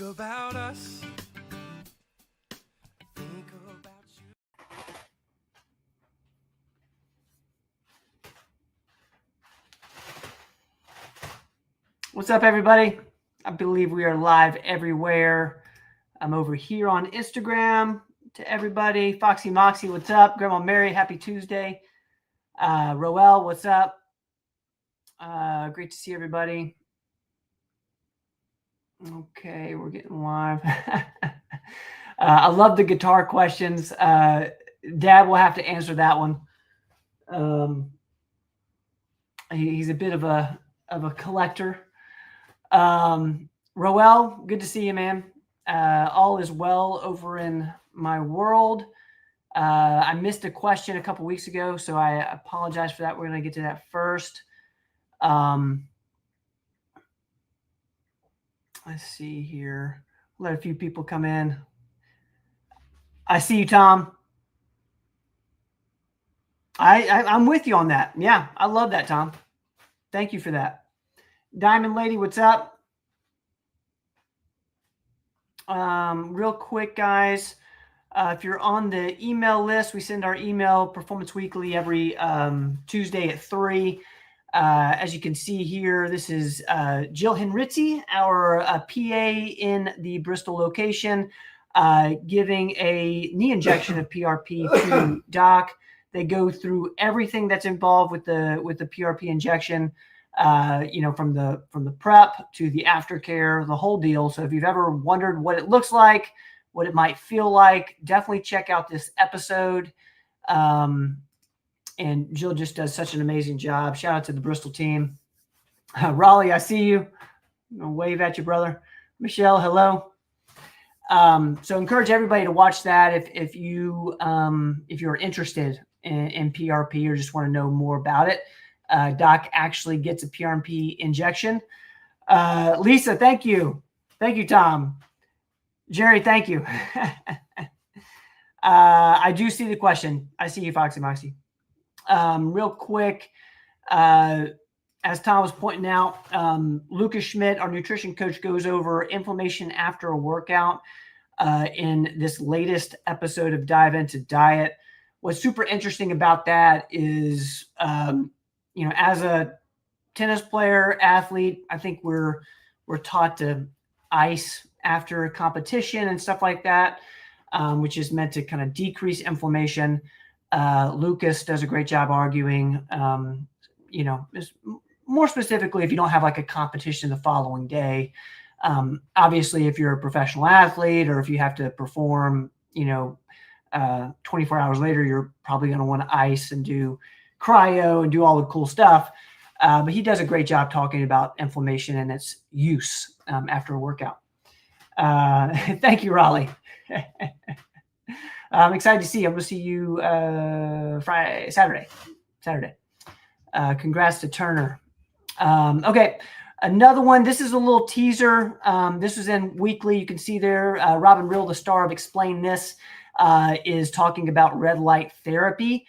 about us. Think about you. What's up, everybody? I believe we are live everywhere. I'm over here on Instagram. To everybody, Foxy Moxie, what's up? Grandma Mary, happy Tuesday. Roel, what's up? Great to see everybody. Okay, we're getting live. I love the guitar questions. Dad will have to answer that one. He's a bit of a collector. Roel, good to see you, man. All is well over in my world. I missed a question a couple weeks ago, so I apologize for that. We're going to get to that first. Let's see here. Let a few people come in. I see you, Tom. I'm with you on that. Yeah, I love that, Tom. Thank you for that. Diamond Lady, what's up? Real quick, guys. If you're on the email list, we send our email Performance Weekly every Tuesday at 3. As you can see here, this is Jill Henritzi, our PA in the Bristol location, giving a knee injection of PRP to Doc. They go through everything that's involved with the PRP injection, from the prep to the aftercare, the whole deal. So if you've ever wondered what it looks like, what it might feel like, definitely check out this episode. And Jill just does such an amazing job. Shout out to the Bristol team. Raleigh, I see you. I'm gonna wave at you, brother. Michelle, hello. So encourage everybody to watch that if you're interested in PRP or just want to know more about it. Doc actually gets a PRP injection. Lisa, thank you. Thank you, Tom. Jerry, thank you. I do see the question. I see you, Foxy Moxie. Real quick, as Tom was pointing out, Lucas Schmidt, our nutrition coach, goes over inflammation after a workout in this latest episode of Dive Into Diet. What's super interesting about that is, as a tennis player, athlete, I think we're taught to ice after a competition and stuff like that, which is meant to kind of decrease inflammation. Lucas does a great job arguing, more specifically, if you don't have like a competition the following day. Obviously, if you're a professional athlete or if you have to perform, 24 hours later, you're probably going to want to ice and do cryo and do all the cool stuff. But he does a great job talking about inflammation and its use after a workout. Thank you, Raleigh. I'm excited to see you. I'm going to see you Saturday. Congrats to Turner. Okay, another one. This is a little teaser. This was in Weekly. You can see there, Robin Rill, the star of Explain This, is talking about red light therapy.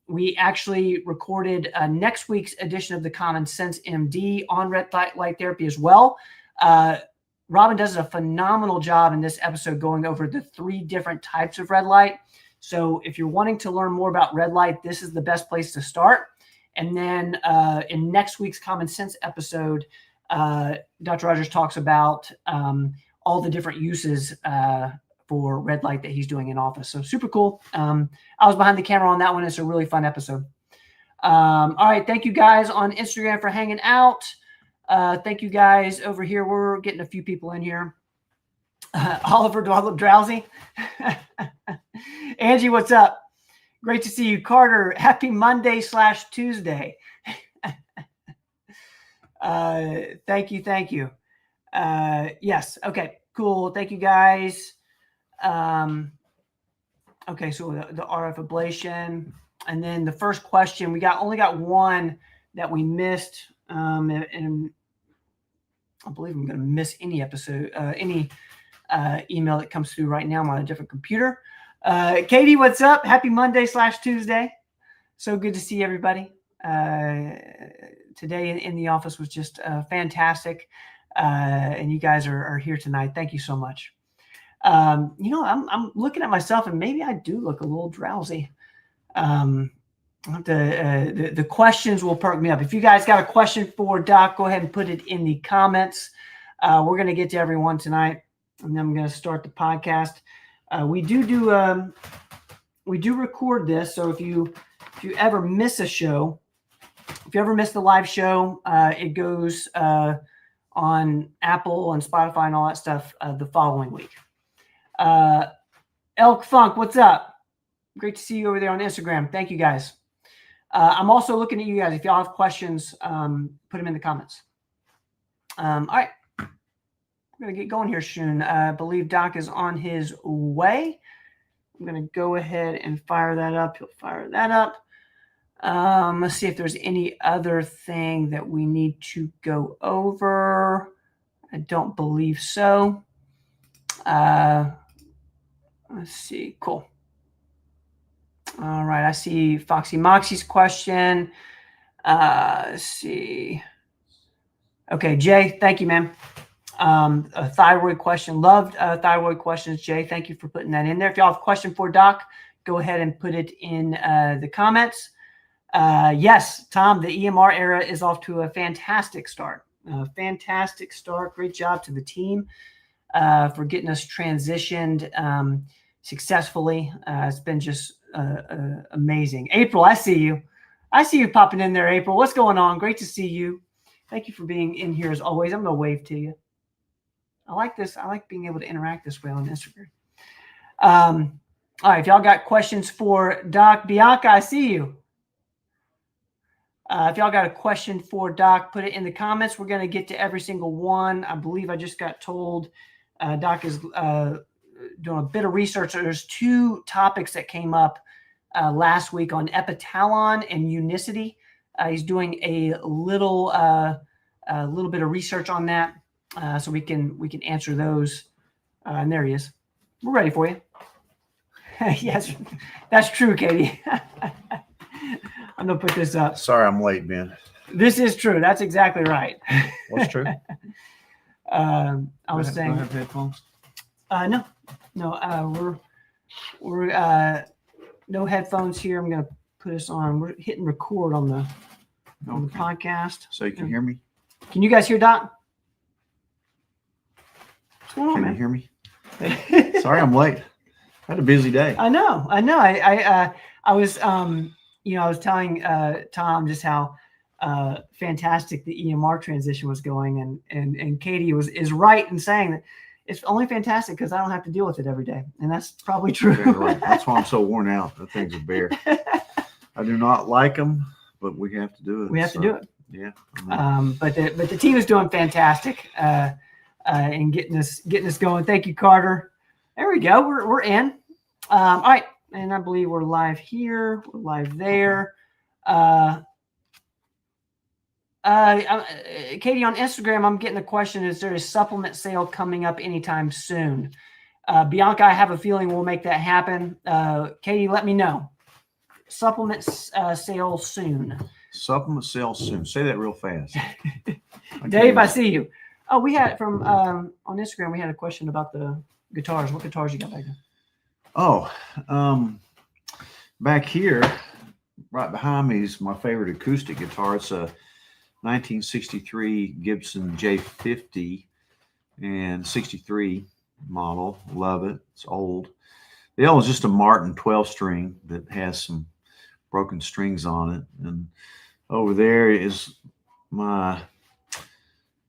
We actually recorded next week's edition of the Common Sense MD on red light therapy as well. Robin does a phenomenal job in this episode going over the 3 different types of red light. So if you're wanting to learn more about red light, this is the best place to start. And then in next week's Common Sense episode, Dr. Rogers talks about all the different uses for red light that he's doing in office. So super cool. I was behind the camera on that one. It's a really fun episode. All right. Thank you guys on Instagram for hanging out. Thank you guys over here. We're getting a few people in here. Oliver, do I look drowsy? Angie, what's up? Great to see you. Carter, happy Monday/Tuesday. Thank you. Yes. Okay, cool. Thank you guys. Okay, so the RF ablation. And then the first question, we only got one that we missed. And I believe I'm going to miss any episode, any email that comes through right now. I'm on a different computer. Katie, what's up? Happy Monday/Tuesday. So good to see everybody. Today in the office was just fantastic. and you guys are here tonight. Thank you so much. I'm looking at myself, and maybe I do look a little drowsy. The questions will perk me up. If you guys got a question for Doc, go ahead and put it in the comments. We're going to get to everyone tonight, and then I'm going to start the podcast. We do record this, so if you ever miss a show, if you ever miss the live show, it goes on Apple and Spotify and all that stuff the following week. Elk Funk, what's up? Great to see you over there on Instagram. Thank you, guys. I'm also looking at you guys. If y'all have questions, put them in the comments. All right. We're going to get going here soon. I believe Doc is on his way. I'm going to go ahead and fire that up. He'll fire that up. Let's see if there's any other thing that we need to go over. I don't believe so. Let's see. Cool. All right. I see Foxy Moxie's question. Let's see. Okay, Jay, thank you, man. A thyroid question. Loved thyroid questions, Jay. Thank you for putting that in there. If y'all have a question for Doc, go ahead and put it in the comments. Yes, Tom, the EMR era is off to a fantastic start. Fantastic start. Great job to the team for getting us transitioned successfully. It's been just amazing. April, I see you. I see you popping in there, April. What's going on? Great to see you. Thank you for being in here as always. I'm going to wave to you. I like this. I like being able to interact this way on Instagram. All right. If y'all got questions for Doc Bianca, I see you. If y'all got a question for Doc, put it in the comments. We're going to get to every single one. I believe I just got told Doc is doing a bit of research. There's two topics that came up last week on epitalon and unicity. He's doing a little bit of research on that, so we can answer those. And there he is. We're ready for you. Yes, that's true, Katie. I'm gonna put this up. Sorry, I'm late, Ben. This is true. That's exactly right. What's true? I was saying. Do I have headphones? No. We're no headphones here. I'm gonna put us on. We're hitting record on the podcast. So you can hear me? Can you guys hear Doc? What's going on, Can man? you hear me? Sorry, I'm late. I had a busy day. I know. I was I was telling Tom just how fantastic the EMR transition was going, and Katie is right in saying that it's only fantastic because I don't have to deal with it every day, and that's probably true. Yeah, right. That's why I'm so worn out. That thing's a bear. I do not like them, but we have to do it. We have to do it. Yeah. But the team is doing fantastic and getting us going. Thank you, Carter. There we go. We're in. All right, and I believe we're live here. We're live there. Katie, on Instagram, I'm getting a question: is there a supplement sale coming up anytime soon? Bianca, I have a feeling we'll make that happen. Katie, let me know. Supplement sale soon. Supplement sale soon. Say that real fast. Dave, I see you. Oh, we had from on Instagram. We had a question about the guitars. What guitars you got back there? Oh, back here, right behind me is my favorite acoustic guitar. It's a 1963 Gibson J50 and 63 model. Love it. It's old. The L is just a Martin 12-string that has some broken strings on it. And over there is my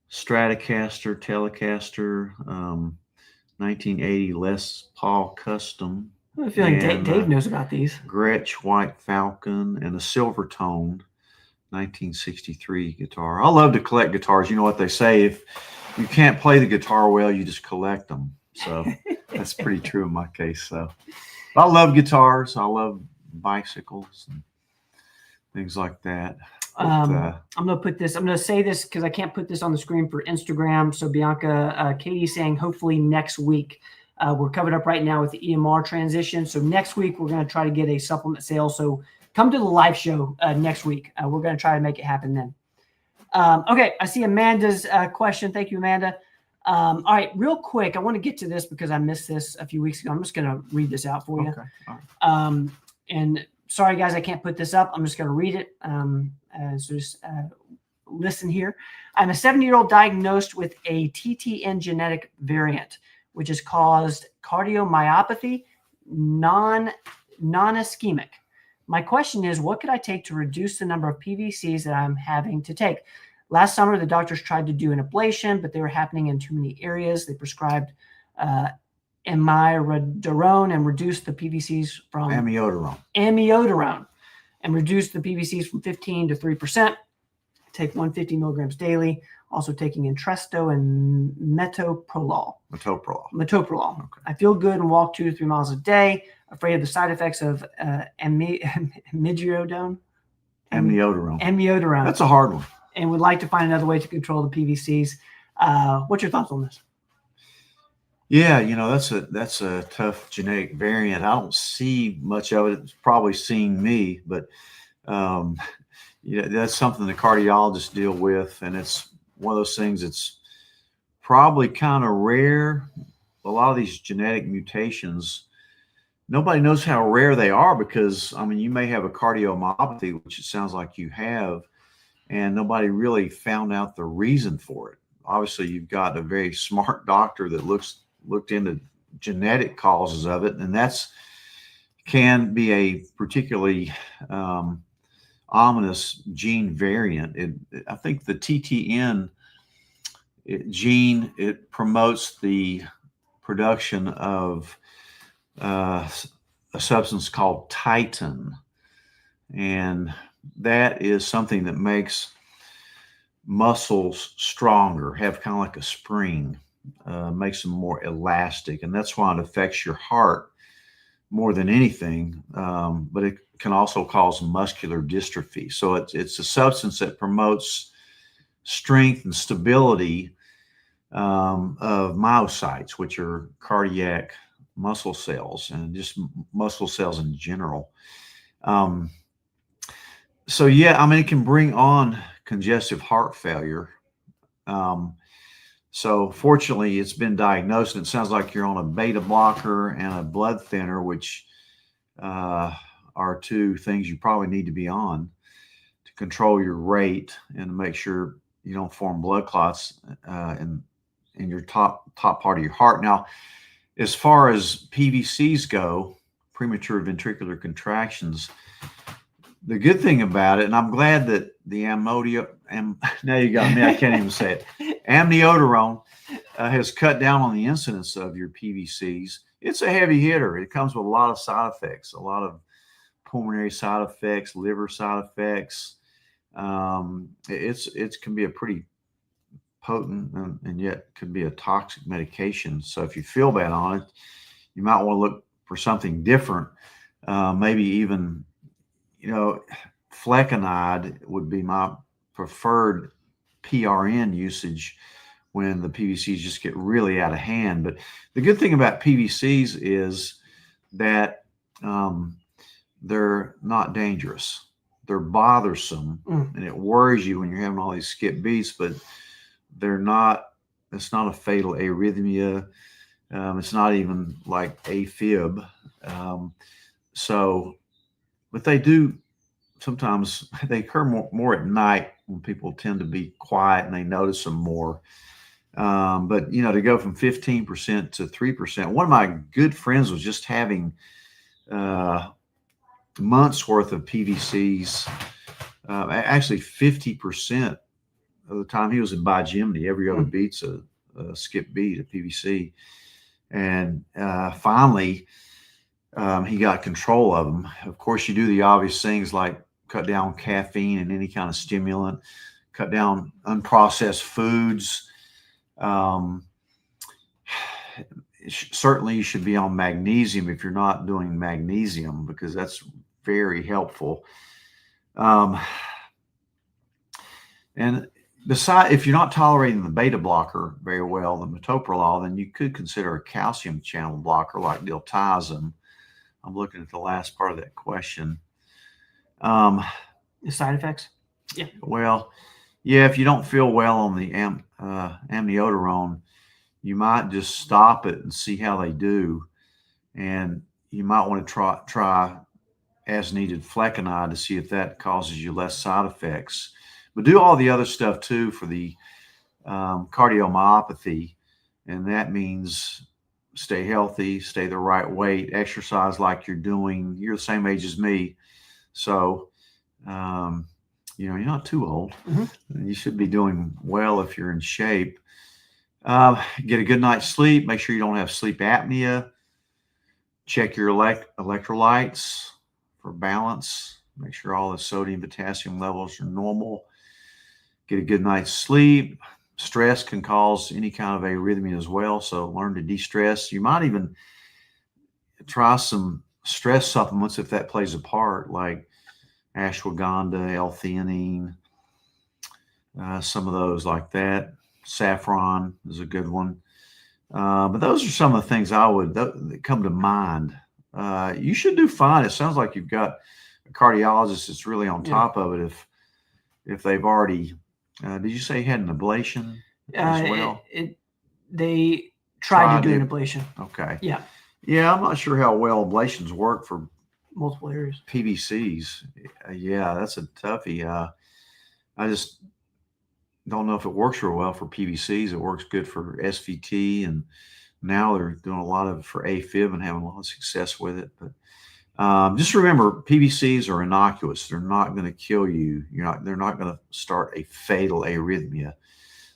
Stratocaster, Telecaster, 1980 Les Paul Custom. I have a feeling Dave knows about these. Gretsch White Falcon and a Silvertone 1963 guitar. I love to collect guitars. You know what they say, if you can't play the guitar well, you just collect them. So that's pretty true in my case. So I love guitars. I love bicycles and things like that. But, I'm going to say this because I can't put this on the screen for Instagram. So Bianca, Katie's saying hopefully next week. We're covered up right now with the EMR transition. So next week, we're going to try to get a supplement sale. So come to the live show next week. We're going to try to make it happen then. Okay, I see Amanda's question. Thank you, Amanda. All right, real quick, I want to get to this because I missed this a few weeks ago. I'm just going to read this out for you. Okay. All right. And sorry, guys, I can't put this up. I'm just going to read it. So just listen here. I'm a 70-year-old diagnosed with a TTN genetic variant, which has caused cardiomyopathy, non-ischemic. My question is, what could I take to reduce the number of PVCs that I'm having to take? Last summer, the doctors tried to do an ablation, but they were happening in too many areas. They prescribed amiodarone and reduced the PVCs from amiodarone and reduced the PVCs from 15 to 3%. Take 150 milligrams daily. Also taking Entresto and metoprolol. Okay. I feel good and walk 2 to 3 miles a day. Afraid of the side effects of amiodarone. That's a hard one. And would like to find another way to control the PVCs. What's your thoughts on this? Yeah, that's a tough genetic variant. I don't see much of it. It's probably seen me, but that's something the cardiologists deal with, and it's one of those things that's probably kind of rare. A lot of these genetic mutations, nobody knows how rare they are because, you may have a cardiomyopathy, which it sounds like you have, and nobody really found out the reason for it. Obviously, you've got a very smart doctor that looked into genetic causes of it, and can be a particularly ominous gene variant. I think the TTN gene, it promotes the production of a substance called titin, and that is something that makes muscles stronger, have kind of like a spring, makes them more elastic, and that's why it affects your heart more than anything, but it can also cause muscular dystrophy. So it's a substance that promotes strength and stability of myocytes, which are cardiac muscle cells and just muscle cells in general. So yeah, it can bring on congestive heart failure. So fortunately, it's been diagnosed, and it sounds like you're on a beta blocker and a blood thinner, which are two things you probably need to be on to control your rate and to make sure you don't form blood clots in your top part of your heart. Now, as far as PVCs go, premature ventricular contractions, the good thing about it, and I'm glad that the now you got me, I can't even say it, amiodarone has cut down on the incidence of your PVCs. It's a heavy hitter. It comes with a lot of side effects, a lot of pulmonary side effects, liver side effects. It can be a pretty potent and yet could be a toxic medication. So if you feel bad on it, you might want to look for something different. Maybe even, flecainide would be my preferred PRN usage when the PVCs just get really out of hand. But the good thing about PVCs is that they're not dangerous. They're bothersome, and it worries you when you're having all these skip beats, but it's not a fatal arrhythmia. It's not even like AFib. But they do sometimes, they occur more at night when people tend to be quiet and they notice them more. But to go from 15% to 3%, one of my good friends was just having months worth of PVCs, actually 50% of the time he was in bigeminy. Every other beat's a skip beat, a PVC. And finally, he got control of them. Of course, you do the obvious things like cut down caffeine and any kind of stimulant, cut down unprocessed foods. Certainly you should be on magnesium if you're not doing magnesium, because that's very helpful. And besides, if you're not tolerating the beta blocker very well, the metoprolol, then you could consider a calcium channel blocker like diltiazem. I'm looking at the last part of that question. The side effects? Yeah. Well, Yeah, if you don't feel well on the amiodarone, you might just stop it and see how they do, and you might want to try as needed flecainide to see if that causes you less side effects. But do all the other stuff too for the cardiomyopathy, and that means stay healthy, stay the right weight, exercise like you're doing. You're the same age as me, so you're not too old. Mm-hmm. You should be doing well if you're in shape. Get a good night's sleep. Make sure you don't have sleep apnea. Check your electrolytes for balance. Make sure all the sodium, potassium levels are normal. Get a good night's sleep. Stress can cause any kind of arrhythmia as well, so learn to de-stress. You might even try some stress supplements if that plays a part, like ashwagandha, L-theanine, some of those like that. Saffron is a good one. But those are some of the things that come to mind. You should do fine. It sounds like you've got a cardiologist that's really on top of it. If they've already, did you say you had an ablation as well? They tried to do an ablation. Okay. Yeah. Yeah, I'm not sure how well ablations work for multiple areas. PVCs. Yeah, that's a toughie. I just don't know if it works real well for PVCs. It works good for SVT, and now they're doing a lot of it for AFib and having a lot of success with it. But just remember, PVCs are innocuous. They're not going to kill you. They're not going to start a fatal arrhythmia.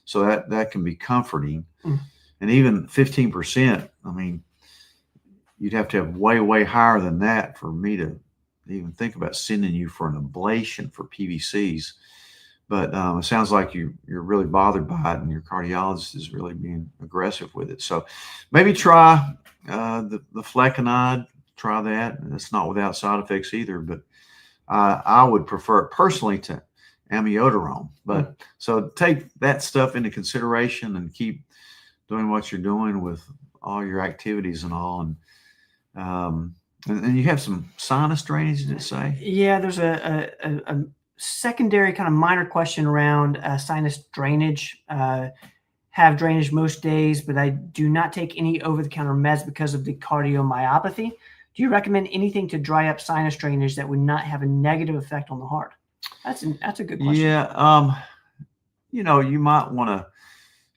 So that can be comforting. And even 15%, I mean, you'd have to have way, way higher than that for me to even think about sending you for an ablation for PVCs. But it sounds like you're really bothered by it, and your cardiologist is really being aggressive with it. So maybe try the flecainide. Try that. It's not without side effects either, but I would prefer it personally to amiodarone. But so take that stuff into consideration and keep doing what you're doing with all your activities and all. And you have some sinus drainage, did it say? Yeah, there's a secondary kind of minor question around sinus drainage. Have drainage most days, but I do not take any over-the-counter meds because of the cardiomyopathy. Do you recommend anything to dry up sinus drainage that would not have a negative effect on the heart? That's a good question. Yeah, you might want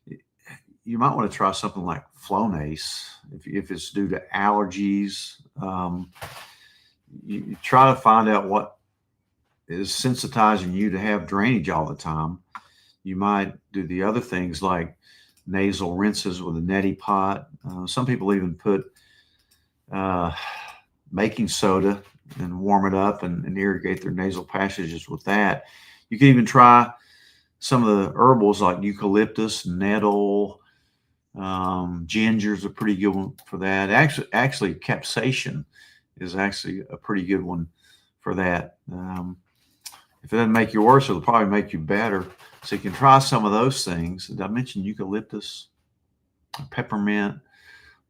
to try something like Flonase if it's due to allergies. You try to find out what is sensitizing you to have drainage all the time. You might do the other things like nasal rinses with a neti pot. Some people even put baking soda and warm it up and irrigate their nasal passages with that. You can even try some of the herbals like eucalyptus, nettle, ginger's a pretty good one for that. Actually, capsaicin is actually a pretty good one for that. If it doesn't make you worse, it'll probably make you better. So you can try some of those things. Did I mention eucalyptus, peppermint,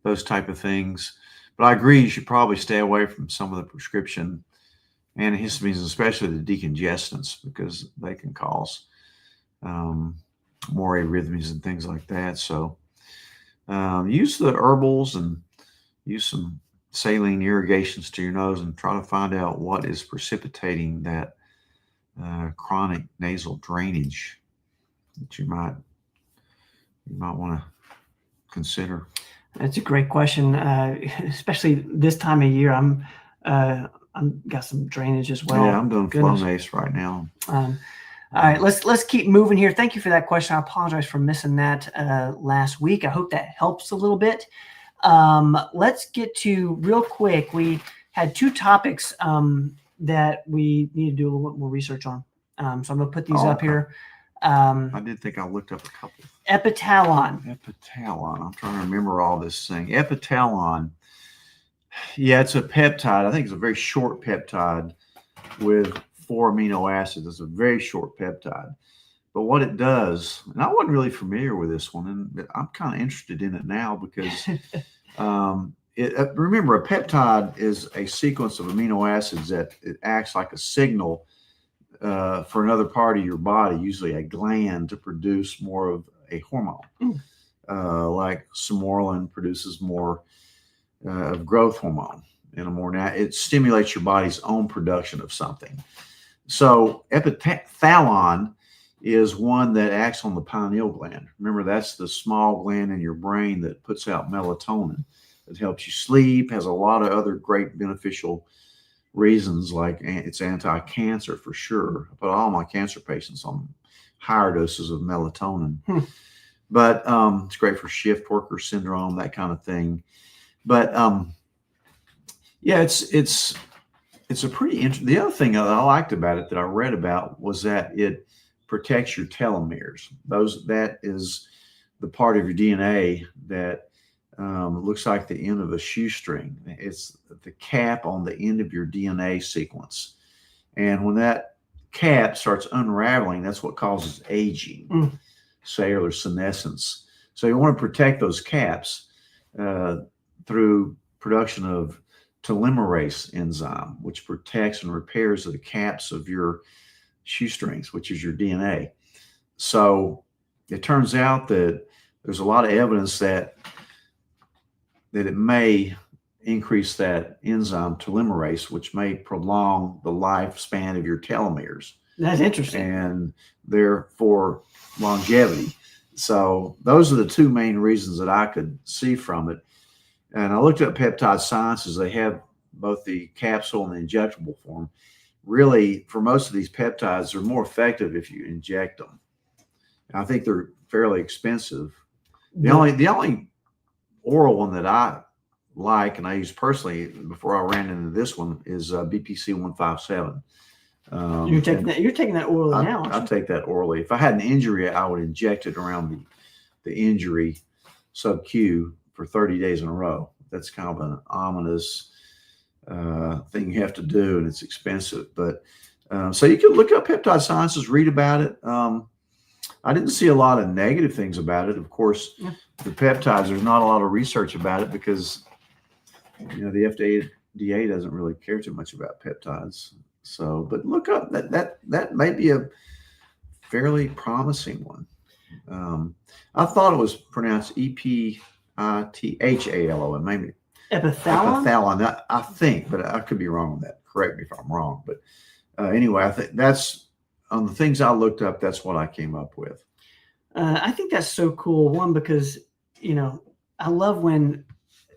those type of things? But I agree, you should probably stay away from some of the prescription antihistamines, especially the decongestants, because they can cause more arrhythmias and things like that. So use the herbals and use some saline irrigations to your nose and try to find out what is precipitating that chronic nasal drainage that you might want to consider. That's a great question, especially this time of year. I'm got some drainage as well. Yeah, I'm doing Flonase right now. All right, let's keep moving here. Thank you for that question. I apologize for missing that last week. I hope that helps a little bit. Let's get to real quick. We had two topics that we need to do a little bit more research on. So I'm going to put these up here. I did think I looked up a couple. Epitalon. I'm trying to remember all this thing. Epitalon. Yeah, it's a peptide. I think it's a very short peptide with 4 amino acids. It's a very short peptide. But what it does, and I wasn't really familiar with this one, and I'm kind of interested in it now because remember, a peptide is a sequence of amino acids that it acts like a signal for another part of your body, usually a gland, to produce more of a hormone. Like Somorelin produces more of growth hormone, and it stimulates your body's own production of something. So epithalon is one that acts on the pineal gland. Remember, that's the small gland in your brain that puts out melatonin. It helps you sleep, has a lot of other great beneficial reasons, like it's anti-cancer for sure. I put all my cancer patients on higher doses of melatonin. But it's great for shift worker syndrome, that kind of thing. But yeah, it's a pretty interesting. The other thing that I liked about it that I read about was that it protects your telomeres. That is the part of your DNA that looks like the end of a shoestring. It's the cap on the end of your DNA sequence, and when that cap starts unraveling, that's what causes aging, cellular senescence. So you want to protect those caps through production of telomerase enzyme, which protects and repairs the caps of your shoestrings, which is your DNA. So it turns out that there's a lot of evidence that it may increase that enzyme telomerase, which may prolong the lifespan of your telomeres. That's interesting. And therefore longevity. So those are the two main reasons that I could see from it. And I looked up Peptide Sciences. They have both the capsule and the injectable form. Really, for most of these peptides, they're more effective if you inject them. I think they're fairly expensive. The only oral one that I like and I use personally before I ran into this one is BPC 157. You're taking that orally now. I take that orally. If I had an injury, I would inject it around the injury sub-Q for 30 days in a row. That's kind of an ominous thing you have to do, and it's expensive. But so you can look up Peptide Sciences, read about it. I didn't see a lot of negative things about it. Of course, the peptides, there's not a lot of research about it because, the FDA doesn't really care too much about peptides. So, but look up that may be a fairly promising one. I thought it was pronounced Epithalon, maybe epithalon. I think, but I could be wrong on that. Correct me if I'm wrong. But anyway, I think that's on the things I looked up. That's what I came up with. I think that's so cool. One, because I love when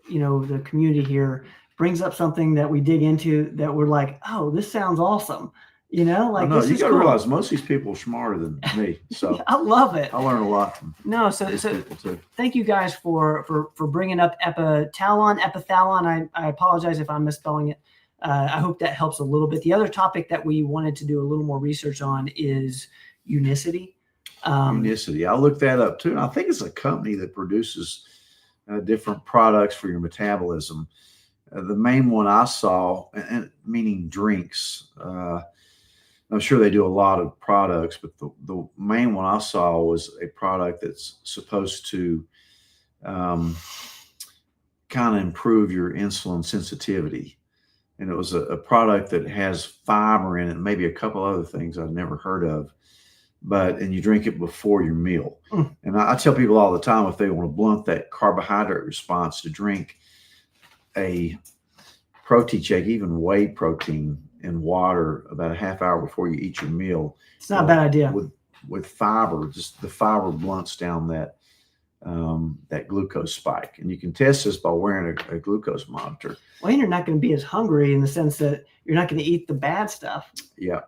the community here brings up something that we dig into that we're like, oh, this sounds awesome. Like this you is got to cool. realize most of these people are smarter than me. So I love it. I learn a lot from these people too. Thank you guys for bringing up epithalon. I apologize if I'm misspelling it. I hope that helps a little bit. The other topic that we wanted to do a little more research on is unicity. Unicity. I looked that up too. And I think it's a company that produces different products for your metabolism. The main one I saw, and meaning drinks, I'm sure they do a lot of products, but the main one I saw was a product that's supposed to kind of improve your insulin sensitivity. And it was a product that has fiber in it, maybe a couple other things I've never heard of. And you drink it before your meal. And I tell people all the time, if they want to blunt that carbohydrate response, to drink a protein shake, even whey protein, in water about a half hour before you eat your meal. It's not a bad idea. With fiber, just the fiber blunts down that glucose spike. And you can test this by wearing a glucose monitor. Well, and you're not going to be as hungry in the sense that you're not going to eat the bad stuff. Yeah.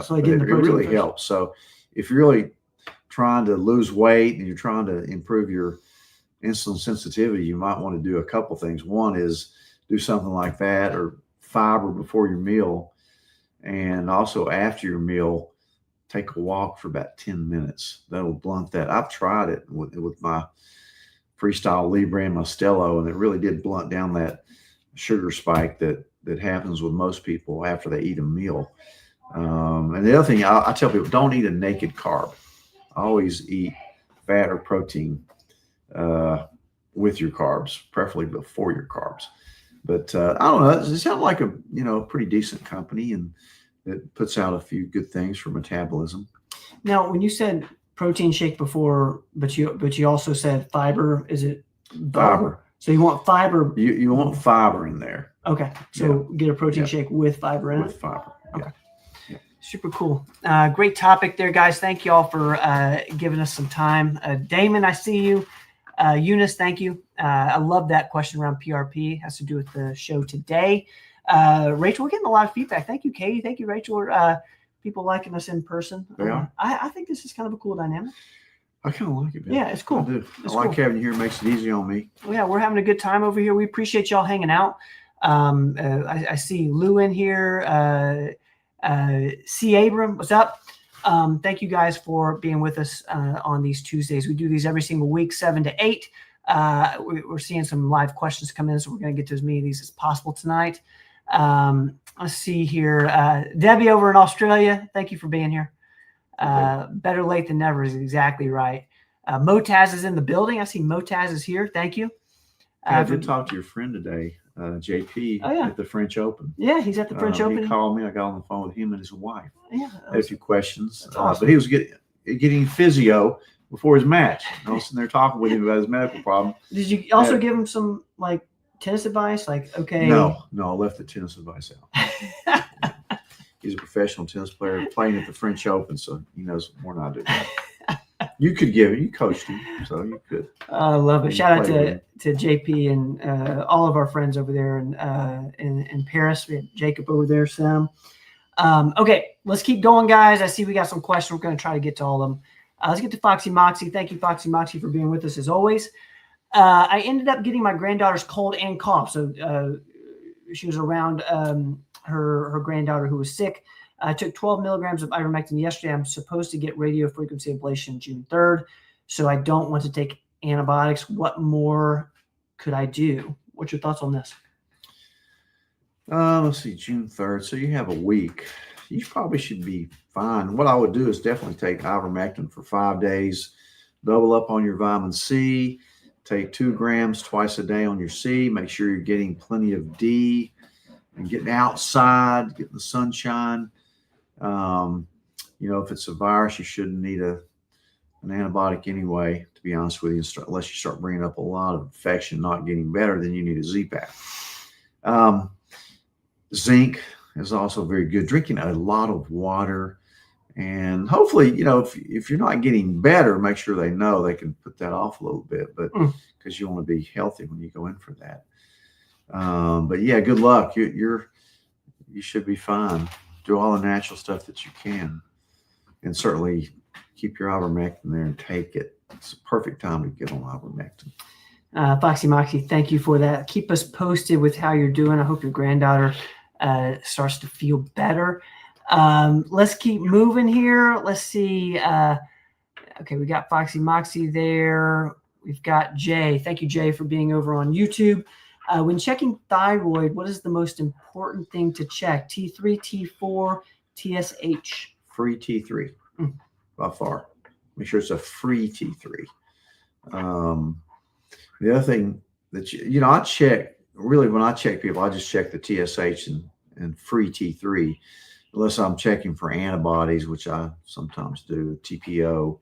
So it really helps. So if you're really trying to lose weight and you're trying to improve your insulin sensitivity, you might want to do a couple things. One is do something like that, or fiber before your meal, and also after your meal, take a walk for about 10 minutes. That'll blunt that. I've tried it with my Freestyle Libre and my Stello, and it really did blunt down that sugar spike that happens with most people after they eat a meal. And the other thing I tell people, don't eat a naked carb. Always eat fat or protein with your carbs, preferably before your carbs. But I don't know. It sounded like a pretty decent company, and it puts out a few good things for metabolism. Now, when you said protein shake before, but you also said fiber, is it Fiber. So you want fiber? You want fiber in there. Okay, so get a protein shake with fiber in with it. fiber. Okay. Super cool. Great topic there, guys. Thank you all for giving us some time. Damon, I see you. Eunice, thank you. I love that question around PRP. It has to do with the show today. Rachel, we're getting a lot of feedback. Thank you, Katie. Thank you, Rachel. People liking us in person. They are. I think this is kind of a cool dynamic. I kind of like it, man. Yeah, it's cool. I do. It's I like cool. having you here. It makes it easy on me. Well, yeah, we're having a good time over here. We appreciate y'all hanging out. I see Lou in here. C. Abram, what's up? Thank you guys for being with us on these Tuesdays. We do these every single week, 7 to 8. We're seeing some live questions come in, so we're going to get to as many of these as possible tonight. Let's see here. Debbie over in Australia, thank you for being here. Better late than never is exactly right. Motaz is in the building. I see Motaz is here. Thank you. I did talk to your friend today, JP, at the French Open. Yeah, he's at the French Open. He called me. I got on the phone with him and his wife. Yeah, had a few questions. Awesome. But he was getting physio before his match. I was sitting there talking with him about his medical problem. Did you also give him some like tennis advice? Like, okay. No, I left the tennis advice out. He's a professional tennis player playing at the French Open, so he knows more than I do. You could give it. You coached him, so you could. I love it. Shout out to JP and all of our friends over there in Paris. We had Jacob over there, Sam. Okay, let's keep going, guys. I see we got some questions. We're going to try to get to all of them. Let's get to Foxy Moxie. Thank you, Foxy Moxie, for being with us as always. I ended up getting my granddaughter's cold and cough. So she was around her granddaughter who was sick. I took 12 milligrams of ivermectin yesterday. I'm supposed to get radio frequency ablation June 3rd. So I don't want to take antibiotics. What more could I do? What's your thoughts on this? Let's see, June 3rd. So you have a week. You probably should be fine. What I would do is definitely take ivermectin for 5 days, double up on your vitamin C, take 2 grams twice a day on your C, make sure you're getting plenty of D and getting outside, getting the sunshine. If it's a virus, you shouldn't need an antibiotic anyway, to be honest with you, unless you start bringing up a lot of infection, not getting better, then you need a Z-Pack. Zinc is also very good. Drinking a lot of water, and hopefully, if you're not getting better, make sure they know they can put that off a little bit, but because you want to be healthy when you go in for that. But yeah, good luck. You should be fine. Do all the natural stuff that you can, and certainly keep your ivermectin there and take it. It's a perfect time to get on ivermectin. Foxy Moxie, thank you for that. Keep us posted with how you're doing. I hope your granddaughter starts to feel better. Let's keep moving here. Let's see. Okay, we got Foxy Moxie there. We've got Jay. Thank you, Jay, for being over on YouTube. When checking thyroid, what is the most important thing to check? T3, T4, TSH? Free T3 by far. Make sure it's a free T3. The other thing that I check, really when I check people, I just check the TSH and free T3, unless I'm checking for antibodies, which I sometimes do, TPO.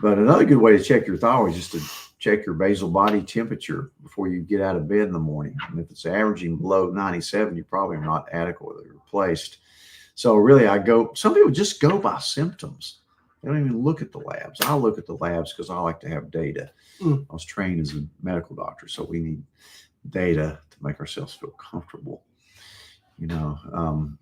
But another good way to check your thyroid is just to check your basal body temperature before you get out of bed in the morning. And if it's averaging below 97, you probably are not adequately replaced. So really, some people just go by symptoms. They don't even look at the labs. I look at the labs because I like to have data. I was trained as a medical doctor, so we need data to make ourselves feel comfortable.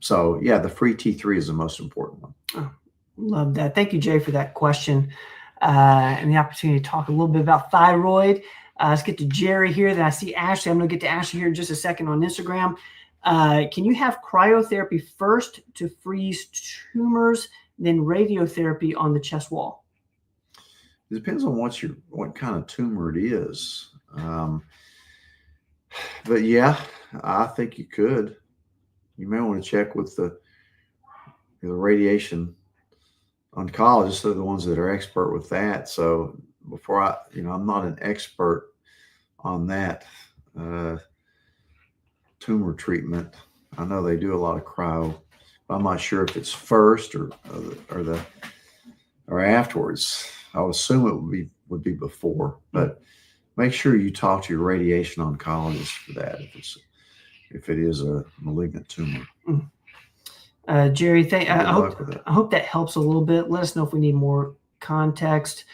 So yeah, the free T3 is the most important one. Oh, love that. Thank you, Jay, for that question. And the opportunity to talk a little bit about thyroid. Let's get to Jerry here. Then I see Ashley. I'm going to get to Ashley here in just a second on Instagram. Can you have cryotherapy first to freeze tumors, then radiotherapy on the chest wall? It depends on what kind of tumor it is. But yeah, I think you could. You may want to check with the radiation oncologists. Are the ones that are expert with that. So before I'm not an expert on that tumor treatment. I know they do a lot of I'm not sure if it's first or afterwards. I would assume it would be before, but make sure you talk to your radiation oncologist for that if it is a malignant tumor. Jerry, I hope that helps a little bit. Let us know if we need more context.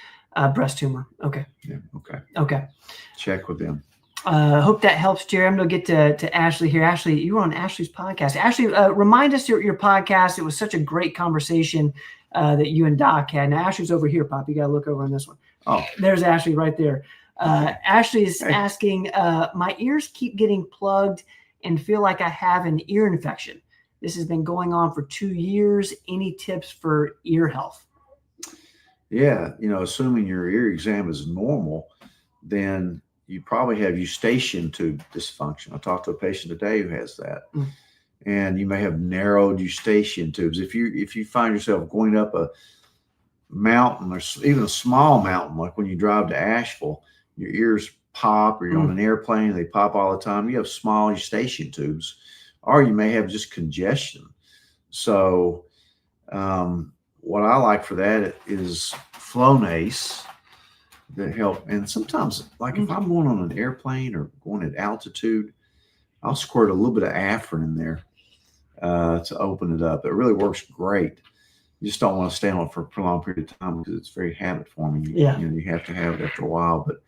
Breast tumor. Okay. Yeah. Okay. Okay. Check with them. Hope that helps, Jerry. I'm going to get to Ashley here. Ashley, you were on Ashley's podcast. Ashley, remind us your podcast. It was such a great conversation that you and Doc had. Now, Ashley's over here, Pop. You got to look over on this one. Oh, there's Ashley right there. Ashley is asking, my ears keep getting plugged and feel like I have an ear infection. This has been going on for 2 years. Any tips for ear health? Yeah. Assuming your ear exam is normal, then you probably have eustachian tube dysfunction. I talked to a patient today who has that. And you may have narrowed eustachian tubes. If you find yourself going up a mountain or even a small mountain, like when you drive to Asheville, your ears pop, or you're on an airplane, they pop all the time. You have small eustachian tubes, or you may have just congestion. So what I like for that is Flonase that help. And sometimes, like if I'm going on an airplane or going at altitude, I'll squirt a little bit of Afrin in there to open it up. It really works great. You just don't want to stay on it for a prolonged period of time because it's very habit forming. You have to have it after a while, but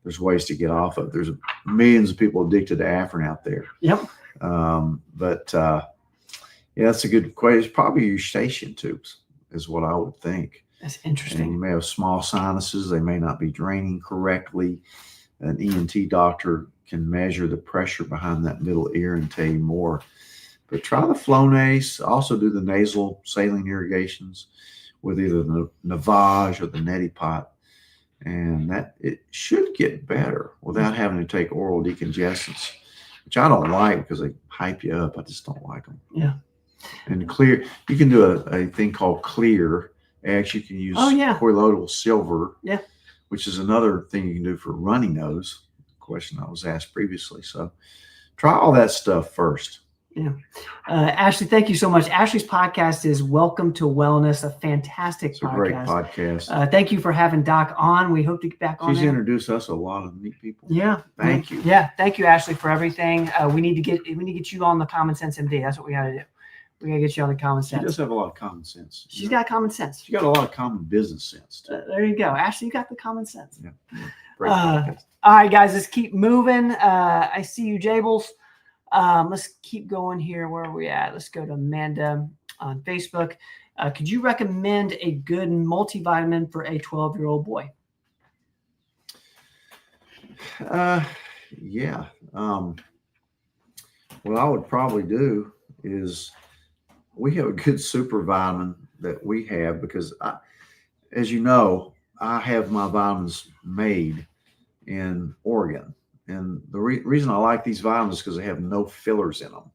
there's ways to get off of it. There's millions of people addicted to Afrin out there. Yep. That's a good question. It's probably eustachian tubes is what I would think. That's interesting. And you may have small sinuses. They may not be draining correctly. An ENT doctor can measure the pressure behind that middle ear and tell you more. But try the Flonase. Also do the nasal saline irrigations with either the Navage or the neti pot. And that it should get better without having to take oral decongestants, which I don't like because they hype you up. I just don't like them. Yeah. And clear, you can do a thing called Clear X. You can use colloidal silver, which is another thing you can do for runny nose. Question I was asked previously. So try all that stuff first. Yeah. Ashley, thank you so much. Ashley's podcast is Welcome to Wellness, a fantastic podcast. A great podcast. Thank you for having Doc on. We hope to get back on. She's introduced us a lot of neat people. Yeah. Thank you. Yeah. Thank you, Ashley, for everything. We need to get you on the Common Sense MD. That's what we got to do. We got to get you on the Common Sense. She does have a lot of common sense. She's got common sense. She's got a lot of common business sense. There you go. Ashley, you got the common sense. Yeah. Great podcast. All right, guys, let's keep moving. I see you, Jables. Let's keep going here. Where are we at? Let's go to Amanda on Facebook. Could you recommend a good multivitamin for a 12-year-old boy? Yeah. What I would probably do is we have a good super vitamin that we have because, as you know, I have my vitamins made in Oregon. And the reason I like these vitamins is because they have no fillers in them.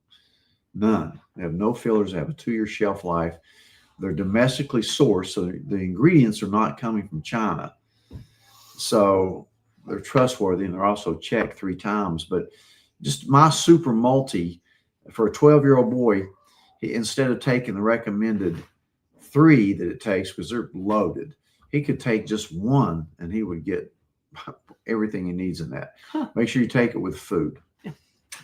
None. They have no fillers. They have a 2-year shelf life. They're domestically sourced, so the ingredients are not coming from China. So they're trustworthy, and they're also checked 3 times. But just my super multi for a 12-year-old boy, instead of taking the recommended 3 that it takes, because they're loaded, he could take just 1 and he would get everything he needs in that. Make sure you take it with food.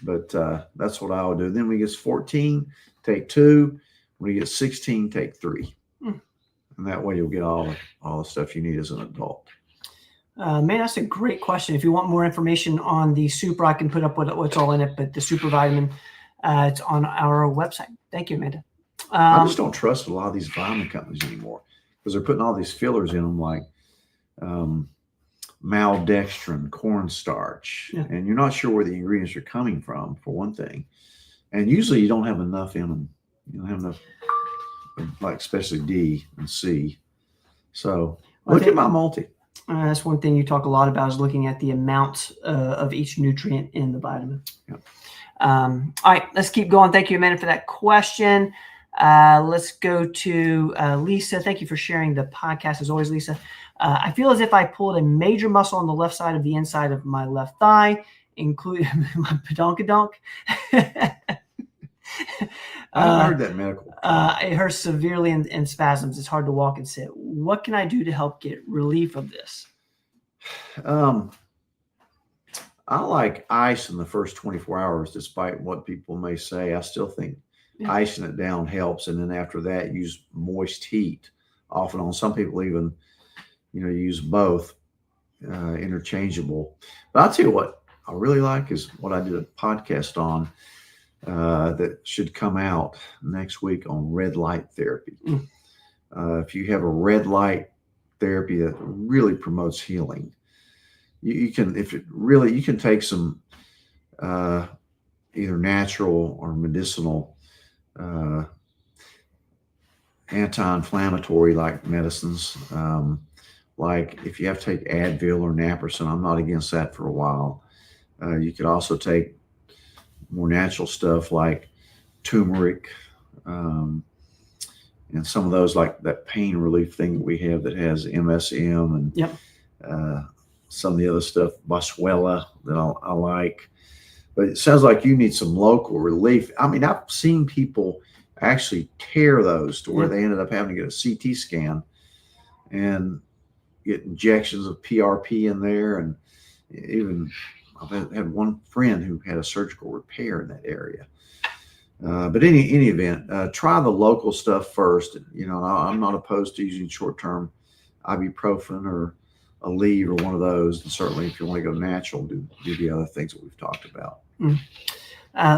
But that's what I would do. Then when he gets 14, take 2. When he gets 16, take 3. And that way you'll get all the stuff you need as an adult. Man, that's a great question. If you want more information on the super, I can put up what's all in it. But the super vitamin, it's on our website. Thank you, Amanda. I just don't trust a lot of these vitamin companies anymore because they're putting all these fillers in them, like maltodextrin, cornstarch, and you're not sure where the ingredients are coming from, for one thing. And usually you don't have enough in them. You don't have enough, like especially D and C. So look at my multi. That's one thing you talk a lot about is looking at the amount of each nutrient in the vitamin. Yep. All right, let's keep going. Thank you, Amanda, for that question. Let's go to Lisa. Thank you for sharing the podcast as always, Lisa. I feel as if I pulled a major muscle on the left side of the inside of my left thigh, including my pedonkadonk. I heard that medical. It hurts severely in spasms. It's hard to walk and sit. What can I do to help get relief of this? I like ice in the first 24 hours, despite what people may say. I still think icing it down helps. And then after that, use moist heat off and on. Some people even, use both interchangeable. But I'll tell you what I really like is what I did a podcast on that should come out next week on red light therapy. If you have a red light therapy that really promotes healing, you can take some either natural or medicinal anti-inflammatory like medicines. Like if you have to take Advil or Naproxen, I'm not against that for a while. You could also take more natural stuff like turmeric and some of those, like that pain relief thing that we have that has MSM and some of the other stuff, Boswellia, that I like. But it sounds like you need some local relief. I mean, I've seen people actually tear those to where they ended up having to get a CT scan and get injections of PRP in there. And even I've had one friend who had a surgical repair in that area. But in any event, try the local stuff first. I'm not opposed to using short-term ibuprofen or Aleve or one of those. And certainly if you want to go natural, do the other things that we've talked about.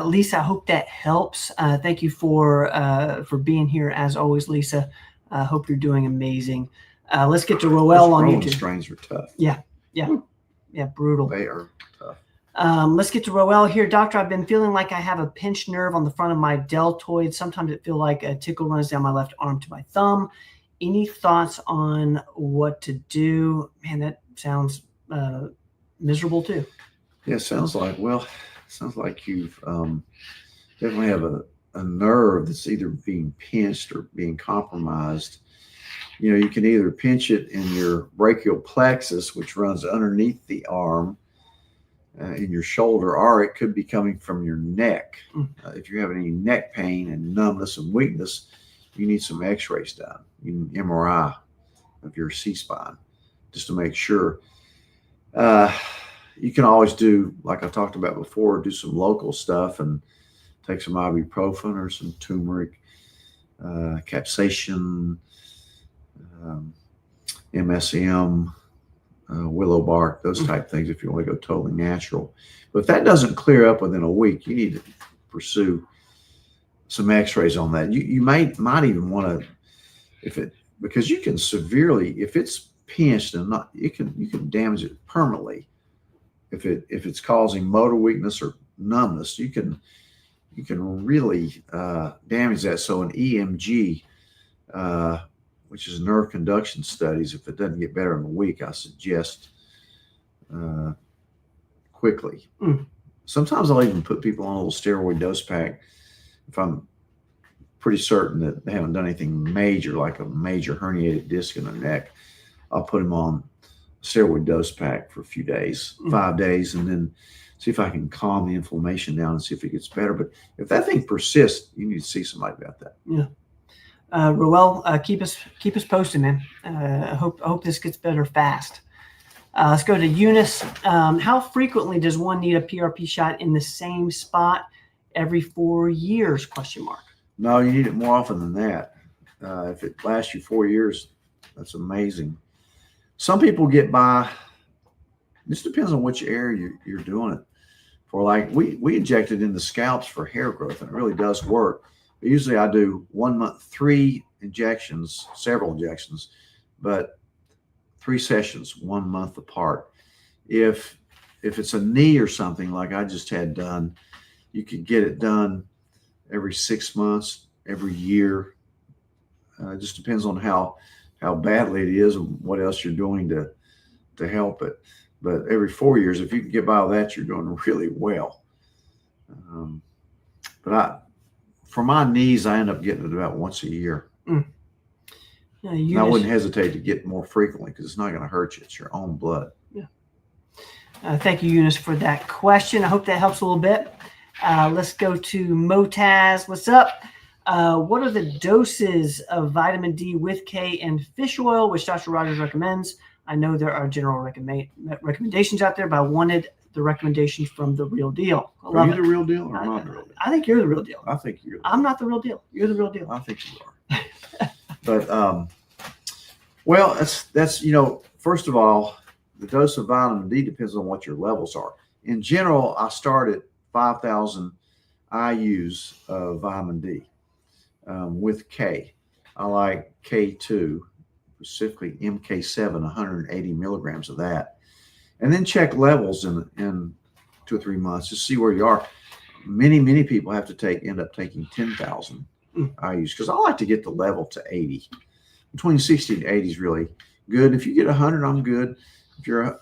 Lisa, I hope that helps. Thank you for being here as always, Lisa. I hope you're doing amazing. Let's get to Roel on YouTube. Strains are tough. Yeah, brutal. They are tough. Let's get to Roel here. Doctor, I've been feeling like I have a pinched nerve on the front of my deltoid. Sometimes it feels like a tickle runs down my left arm to my thumb. Any thoughts on what to do? Man, that sounds miserable too. Yeah, sounds like you've definitely have a nerve that's either being pinched or being compromised. You can either pinch it in your brachial plexus, which runs underneath the arm in your shoulder, or it could be coming from your neck. If you have any neck pain and numbness and weakness, you need some x-rays done. You need an MRI of your C-spine just to make sure. You can always do, like I talked about before, do some local stuff and take some ibuprofen or some turmeric, capsaicin, MSM, willow bark, those type things if you want to go totally natural. But if that doesn't clear up within a week, you need to pursue some x-rays on that. You might even want to, because you can severely, if it's pinched and you can damage it permanently. If it's causing motor weakness or numbness, you can really damage that. So an EMG, which is nerve conduction studies, if it doesn't get better in a week, I suggest quickly. Sometimes I'll even put people on a little steroid dose pack if I'm pretty certain that they haven't done anything major, like a major herniated disc in their neck. I'll put them on steroid dose pack for a few days, 5 days, and then see if I can calm the inflammation down and see if it gets better. But if that thing persists, you need to see somebody about that. Yeah. Roel, keep us posted, man. I hope this gets better fast. Let's go to Eunice. How frequently does one need a PRP shot in the same spot? Every 4 years? ? No, you need it more often than that. If it lasts you 4 years, that's amazing. Some people get by. This depends on which area you're doing it for. Like we inject it in the scalps for hair growth, and it really does work. But usually I do 1 month, 3 injections, several injections, but 3 sessions, 1 month apart. If it's a knee or something like I just had done, you could get it done every 6 months, every year. It just depends on how badly it is and what else you're doing to help it. But every 4 years, if you can get by with that, you're doing really well. For my knees, I end up getting it about once a year. Yeah, and I wouldn't hesitate to get more frequently because it's not going to hurt you. It's your own blood. Yeah. Thank you, Eunice, for that question. I hope that helps a little bit. Let's go to Motaz. What's up? What are the doses of vitamin D with K and fish oil, which Dr. Rogers recommends? I know there are general recommendations out there, but I wanted the recommendations from the real deal. I Are love you it. the real deal or not the real deal? I think you're the real deal. I think you're. I'm not the real deal. You're the real deal. I think you are. But well, that's first of all, the dose of vitamin D depends on what your levels are. In general, I start at 5,000 IU's of vitamin D with K. I like K2, specifically MK7, 180 milligrams of that, and then check levels in 2 or 3 months to see where you are. Many people have to end up taking 10,000 IU's because I like to get the level to 80. Between 60 and 80 is really good. If you get 100, I'm good. If you're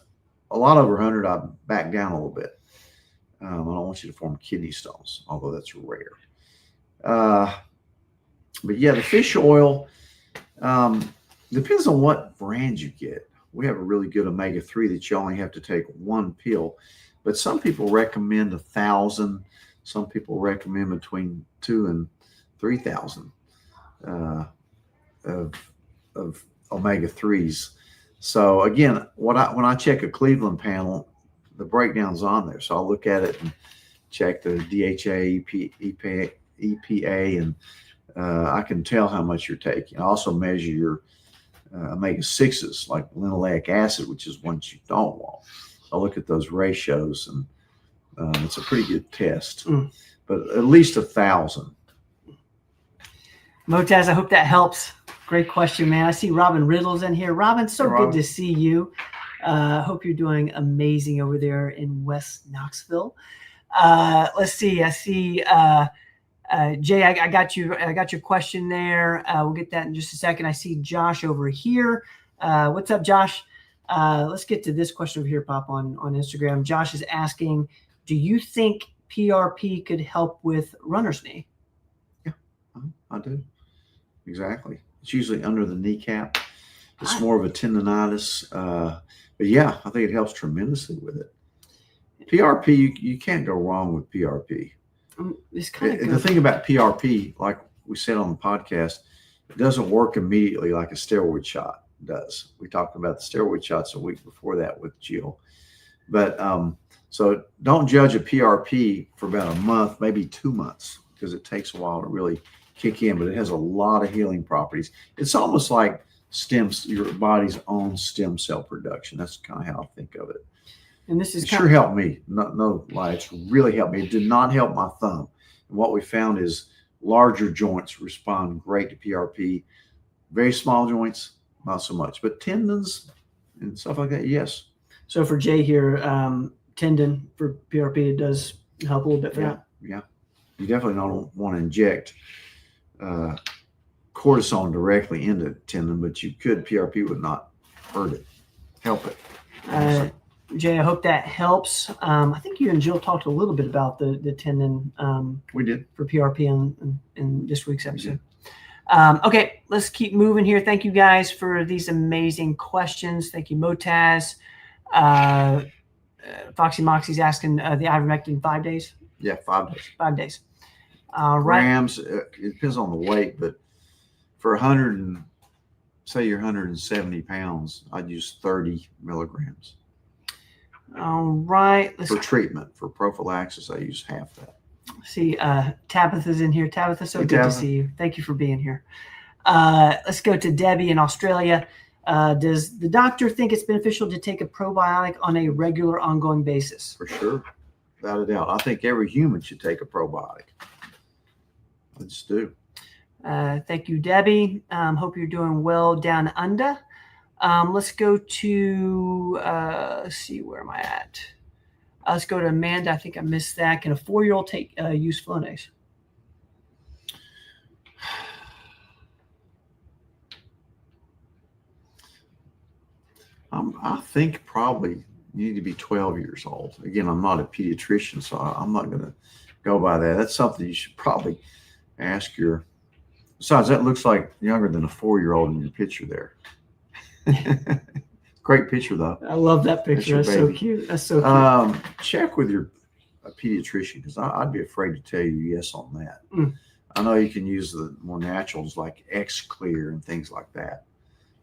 a lot over 100, I back down a little bit. I don't want you to form kidney stones, although that's rare. But yeah, the fish oil depends on what brand you get. We have a really good omega-3 that you only have to take 1 pill, but some people recommend 1,000. Some people recommend between 2,000 and 3,000 of omega-3s. So again, when I check a Cleveland panel, the breakdown's on there. So I'll look at it and check the DHA, EPA, and I can tell how much you're taking. I also measure your omega-6s, like linoleic acid, which is ones you don't want. I look at those ratios, and it's a pretty good test. But at least 1,000. Motaz, I hope that helps. Great question, man. I see Robin Riddle's in here. Robin, so good to see you. Hope you're doing amazing over there in West Knoxville. Let's see. I see Jay. I got you. I got your question there. We'll get that in just a second. I see Josh over here. What's up, Josh? Let's get to this question over here, Pop, on Instagram. Josh is asking, do you think PRP could help with runner's knee? Yeah, I do. Exactly. It's usually under the kneecap. It's more of a tendonitis. But yeah, I think it helps tremendously with it. PRP, you can't go wrong with PRP. It's kind of the thing about PRP, like we said on the podcast, it doesn't work immediately like a steroid shot does. We talked about the steroid shots a week before that with Jill. But so don't judge a PRP for about a month, maybe 2 months, because it takes a while to really kick in, but it has a lot of healing properties. It's almost like your body's own stem cell production. That's kind of how I think of it. And this is it sure helped me. No lie, it's really helped me. It did not help my thumb. And what we found is larger joints respond great to PRP. Very small joints, not so much. But tendons and stuff like that, yes. So for Jay here, tendon for PRP, it does help a little bit for that. Yeah. You definitely don't want to inject cortisone directly into tendon, but you could. PRP would not hurt it, help it. Jay, I hope that helps. I think you and Jill talked a little bit about the tendon. We did for PRP in this week's episode. Okay, let's keep moving here. Thank you guys for these amazing questions. Thank you, Motaz. Foxy Moxie's asking the ivermectin 5 days. Yeah, 5 days. 5 days. Right. Grams. It depends on the weight, but for 100 and say you're 170 pounds, I'd use 30 milligrams. All right. For treatment, for prophylaxis, I use half that. See, Tabitha's in here. Tabitha, so good to see you. Thank you for being here. Let's go to Debbie in Australia. Does the doctor think it's beneficial to take a probiotic on a regular, ongoing basis? For sure. Without a doubt. I think every human should take a probiotic. I just do. Thank you, Debbie. Hope you're doing well down under. Let's go to, let's see, where am I at? Let's go to Amanda. I think I missed that. Can a 4-year-old use Flonase? I think probably you need to be 12 years old. Again, I'm not a pediatrician, so I'm not going to go by that. That's something you should probably ask your. Besides, that looks like younger than a 4-year-old in your picture there. Great picture, though. I love that picture. That's so cute. That's so cute. Check with your a pediatrician, because I'd be afraid to tell you yes on that. Mm. I know you can use the more naturals like X Clear and things like that.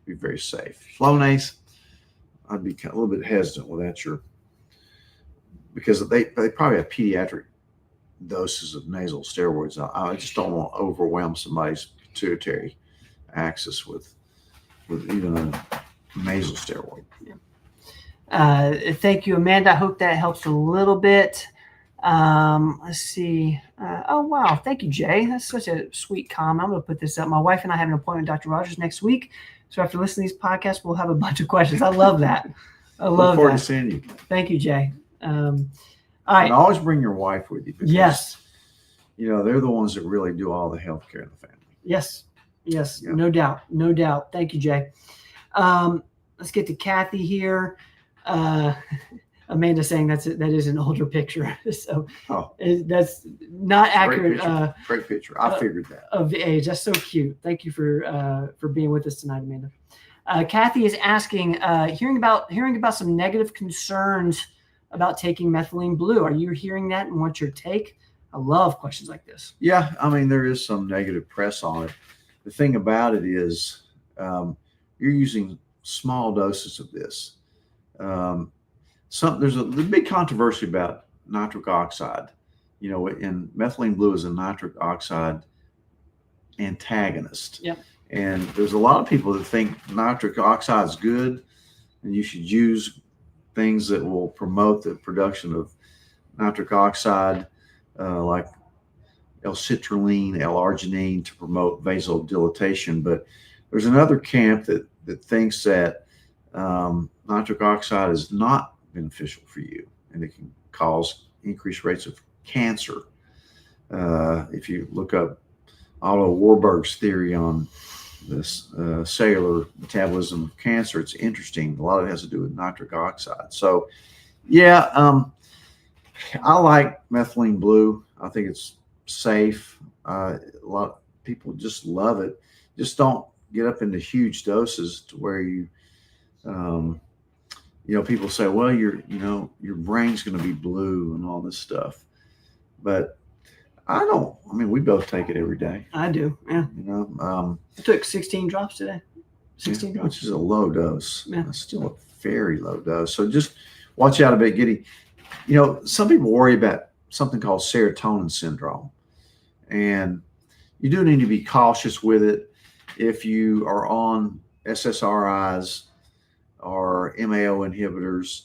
Be very safe. Flonase, I'd be a little bit hesitant with that, because they probably have pediatric doses of nasal steroids. I just don't want to overwhelm somebody's pituitary axis with even a nasal steroid. Thank you, Amanda. I hope that helps a little bit. Let's see. Oh, wow. Thank you, Jay. That's such a sweet comment. I'm going to put this up. My wife and I have an appointment with Dr. Rogers next week. So after listening to these podcasts, we'll have a bunch of questions. I love that. I love Look forward that. to seeing you. Thank you, Jay. All right. And always bring your wife with you. Because, Yes. they're the ones that really do all the healthcare in the family. Yes. Yes. Yeah. No doubt. No doubt. Thank you, Jay. Let's get to Kathy here. Amanda saying that is an older picture. So that's not accurate. Great picture. I figured that. Of the age. That's so cute. Thank you for being with us tonight, Amanda. Kathy is asking, hearing about some negative concerns about taking methylene blue. Are you hearing that, and what's your take? I love questions like this. Yeah, I mean, there is some negative press on it. The thing about it is you're using small doses of this. There's a big controversy about nitric oxide. And methylene blue is a nitric oxide antagonist. Yep. And there's a lot of people that think nitric oxide is good, and you should use things that will promote the production of nitric oxide, like L-citrulline, L-arginine, to promote vasodilatation. But there's another camp that thinks that nitric oxide is not beneficial for you, and it can cause increased rates of cancer. If you look up Otto Warburg's theory on this cellular metabolism of cancer, it's interesting. A lot of it has to do with nitric oxide. So, yeah, I like methylene blue. I think it's safe. A lot of people just love it. Just don't get up into huge doses to where people say, well, your brain's going to be blue and all this stuff. But I don't. I mean, we both take it every day. I do. Yeah. I took 16 drops today. 16 drops. Which is a low dose. Yeah. It's still a very low dose. So just watch out about getting, some people worry about something called serotonin syndrome. And you do need to be cautious with it if you are on SSRIs or MAO inhibitors.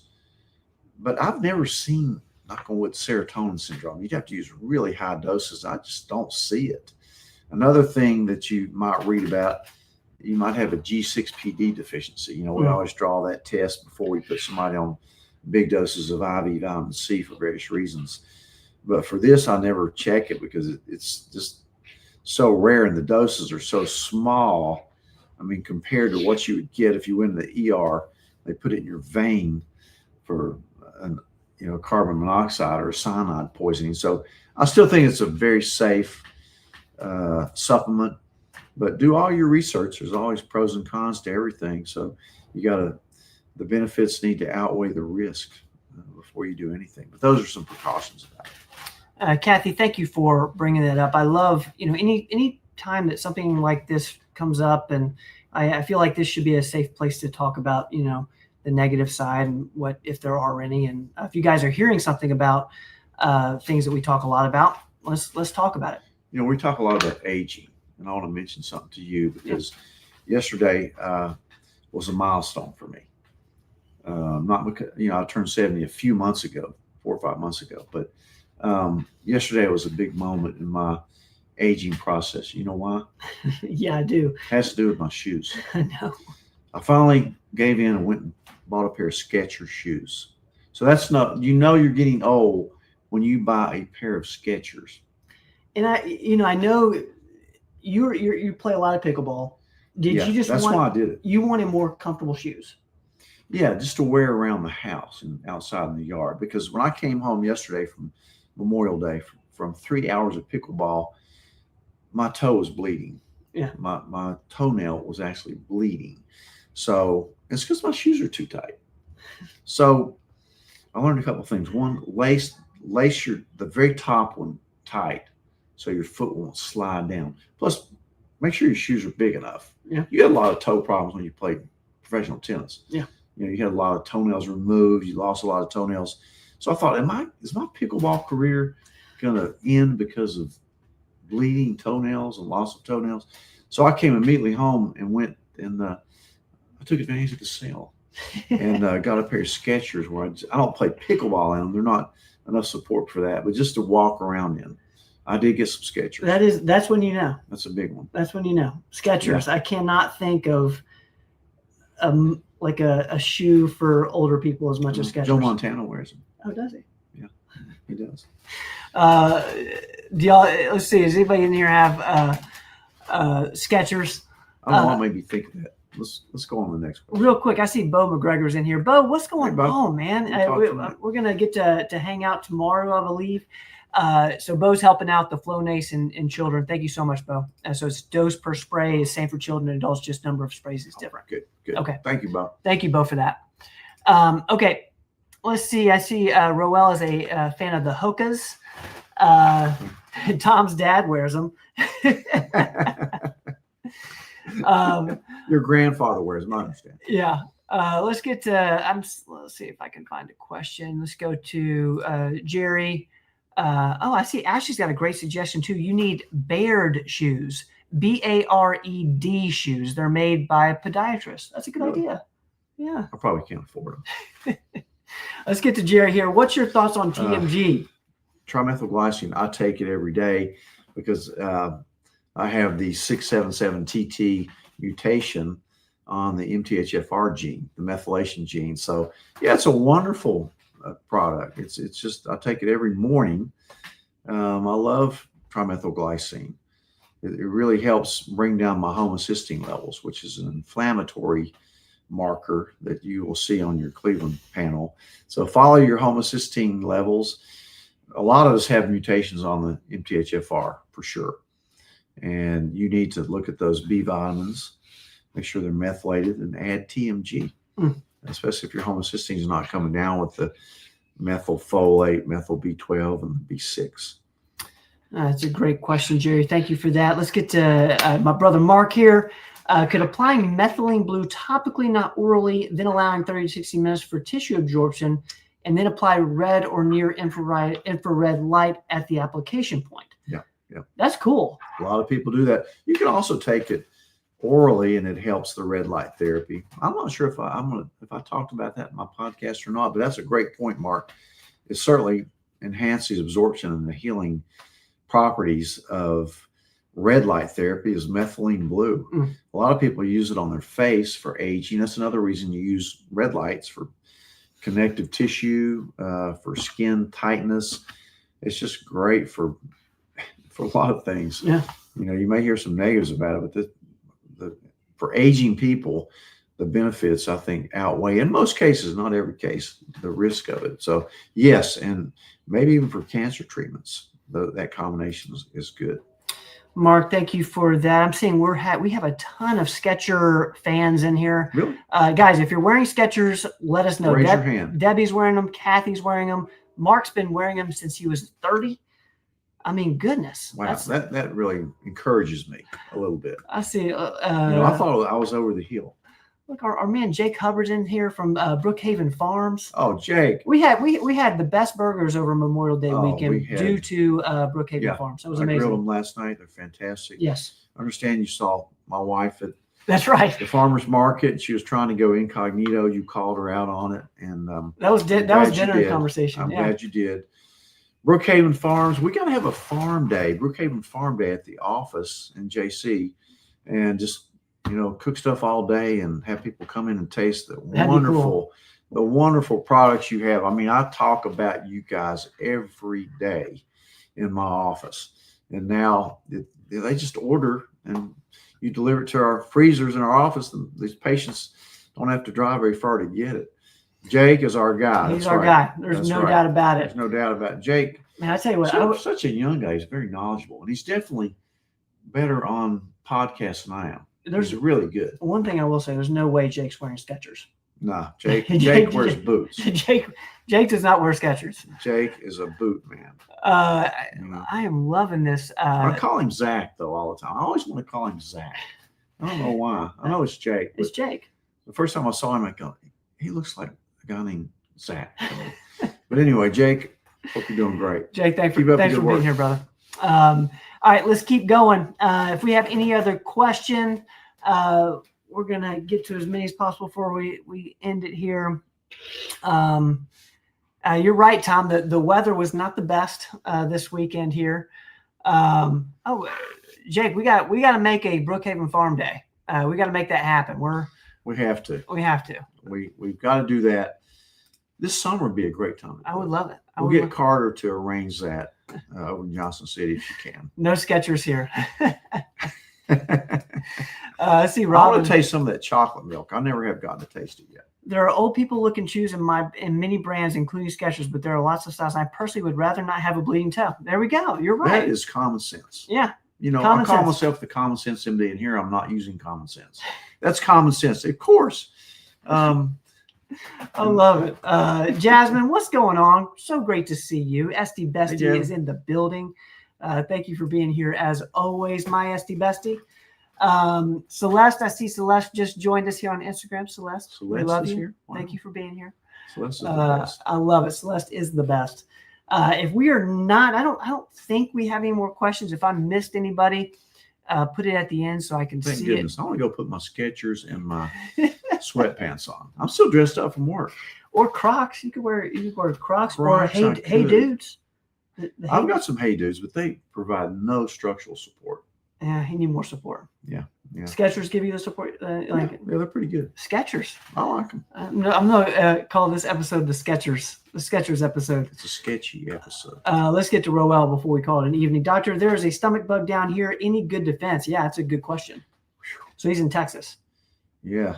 But I've never seen, knock on wood, serotonin syndrome. You'd have to use really high doses. I just don't see it. Another thing that you might read about, you might have a G6PD deficiency. We always draw that test before we put somebody on big doses of IV vitamin C for various reasons. But for this, I never check it because it's just so rare and the doses are so small. I mean, compared to what you would get if you went to the ER, they put it in your vein for carbon monoxide or cyanide poisoning. So I still think it's a very safe supplement, but do all your research. There's always pros and cons to everything. So the benefits need to outweigh the risk before you do anything. But those are some precautions about it. Kathy, thank you for bringing that up. I love, any time that something like this comes up, and I feel like this should be a safe place to talk about, the negative side and what, if there are any. And if you guys are hearing something about things that we talk a lot about, let's talk about it. We talk a lot about aging, and I want to mention something to you because yesterday was a milestone for me. Not because, I turned 70 a few months ago, 4 or 5 months ago, but yesterday was a big moment in my aging process. You know why? Yeah, I do. It has to do with my shoes. I know. I finally gave in and went and bought a pair of Skechers shoes. So that's not, you're getting old when you buy a pair of Skechers. And I know you play a lot of pickleball. That's why I did it. You wanted more comfortable shoes. Yeah, just to wear around the house and outside in the yard. Because when I came home yesterday from Memorial Day, from 3 hours of pickleball, my toe was bleeding. Yeah. My toenail was actually bleeding. So it's because my shoes are too tight. So I learned a couple of things. One, lace lace the very top one tight so your foot won't slide down. Plus, make sure your shoes are big enough. Yeah. You had a lot of toe problems when you played professional tennis. Yeah. You had a lot of toenails removed. You lost a lot of toenails. So I thought, is my pickleball career going to end because of bleeding toenails and loss of toenails? So I came immediately home and went and I took advantage of the sale and got a pair of Skechers where I don't play pickleball in them. They're not enough support for that, but just to walk around in. I did get some Skechers. That's when you know. That's a big one. That's when you know. Skechers. Yeah. I cannot think of like a shoe for older people as much as Skechers. Joe Montana wears them. Oh, does he? Yeah, he does. Do y'all? Let's see. Does anybody in here have Skechers? I don't know what made me think of that. Let's go on to the next one. Real quick, I see Bo McGregor's in here. Bo, what's going on, man? We're gonna get to hang out tomorrow, I believe. So Bo's helping out the Flonase in children. Thank you so much, Bo. So it's dose per spray is same for children and adults, just number of sprays is different. Good. Okay. Thank you, Bo. Thank you, Bo, for that. Okay. Let's see. I see Roel is a fan of the Hokas. Tom's dad wears them. Your grandfather wears them, I understand. Yeah. Let's get to let's see if I can find a question. Let's go to Jerry. I see Ashley's got a great suggestion too. You need Baird shoes, BARED shoes. They're made by a podiatrist. That's a good idea. Yeah. I probably can't afford them. Let's get to Jerry here. What's your thoughts on TMG? Trimethylglycine. I take it every day because I have the 677TT mutation on the MTHFR gene, the methylation gene. So yeah, it's a wonderful product. It's just, I take it every morning. I love trimethylglycine. It really helps bring down my homocysteine levels, which is an inflammatory marker that you will see on your Cleveland panel. So follow your homocysteine levels. A lot of us have mutations on the MTHFR for sure. And you need to look at those B vitamins, make sure they're methylated, and add TMG, especially if your homocysteine is not coming down with the methylfolate, methyl B12, and B6. That's a great question, Jerry. Thank you for that. Let's get to my brother Mark here. Could applying methylene blue topically, not orally, then allowing 30 to 60 minutes for tissue absorption, and then apply red or near infrared light at the application point? Yeah. That's cool. A lot of people do that. You can also take it orally, and it helps the red light therapy. I'm not sure if I talked about that in my podcast or not, but that's a great point, Mark. It certainly enhances absorption and the healing properties of red light therapy is methylene blue. A lot of people use it on their face for aging. That's another reason you use red lights, for connective tissue, for skin tightness. It's just great for a lot of things. Yeah. You may hear some negatives about it, but for aging people, the benefits, I think, outweigh, in most cases, not every case, the risk of it. So yes, and maybe even for cancer treatments, that combination is good. Mark, thank you for that. I'm seeing we have a ton of Skechers fans in here. Really? Guys, if you're wearing Skechers, let us know. Raise your hand. Debbie's wearing them. Kathy's wearing them. Mark's been wearing them since he was 30. I mean, goodness. Wow, that really encourages me a little bit. I see. I thought I was over the hill. Look, our man Jake Hubbard's in here from Brookhaven Farms. Oh, Jake. We had the best burgers over Memorial Day weekend due to Brookhaven Farms. That was amazing. I grilled them last night. They're fantastic. Yes. I understand you saw my wife at That's right. the farmer's market. She was trying to go incognito. You called her out on it, and that was dinner conversation. I'm glad you did. Brookhaven Farms. We got to have a farm day, Brookhaven Farm Day at the office in JC, and just cook stuff all day and have people come in and taste the wonderful products you have. I mean, I talk about you guys every day in my office, and now they just order and you deliver it to our freezers in our office, and these patients don't have to drive very far to get it. Jake is our guy. He's our guy. There's no doubt about it. There's no doubt about it. Jake. Man, I tell you what, such a young guy. He's very knowledgeable, and he's definitely better on podcasts than I am. He's really good. One thing I will say, there's no way Jake's wearing Skechers. Nah, Jake wears boots. Jake does not wear Skechers. Jake is a boot man. I am loving this. I call him Zach though all the time. I always want to call him Zach. I don't know why. I know it's Jake. It's Jake. The first time I saw him, I go, he looks like a guy named Zach. But anyway, Jake, hope you're doing great. Jake, thanks for being here, brother. All right, let's keep going. If we have any other question, we're going to get to as many as possible before we end it here. You're right, Tom. The weather was not the best this weekend here. Jake, we got to make a Brookhaven Farm Day. We got to make that happen. We have to. We've got to do that. This summer would be a greit time. I would love it. We'll get Carter to arrange that over in Johnson City if you can. No Skechers here. I see I Robin. want to taste some of that chocolate milk. I never have gotten to taste it yet. There are old people looking shoes in many brands, including Skechers, but there are lots of styles. I personally would rather not have a bleeding toe. There we go. You're right. That is common sense. Yeah. I call myself the common sense MD, and here I'm not using common sense. That's common sense, of course. I love it. Jasmine, what's going on? So great to see you. SD Bestie is in the building. Thank you for being here as always, my SD Bestie. Celeste, I see Celeste just joined us here on Instagram. Celeste, we love you. Here. Wow. Thank you for being here. Celeste is the best. I love it. Celeste is the best. If we are not, I don't think we have any more questions. If I missed anybody, put it at the end so I can Thank see goodness. it. I want to go put my Skechers and my sweatpants on. I'm still dressed up from work. Or Crocs. You could wear Crocs or I Hey could. Dudes. I've got some Hey Dudes, but they provide no structural support. Yeah, he need more support. Yeah. Skechers give you the support. Yeah, they're pretty good. Skechers. I like them. I'm gonna call this episode the Skechers episode. It's a sketchy episode. Let's get to Roel before we call it an evening. Doctor, there is a stomach bug down here. Any good defense? Yeah, that's a good question. So he's in Texas. Yeah.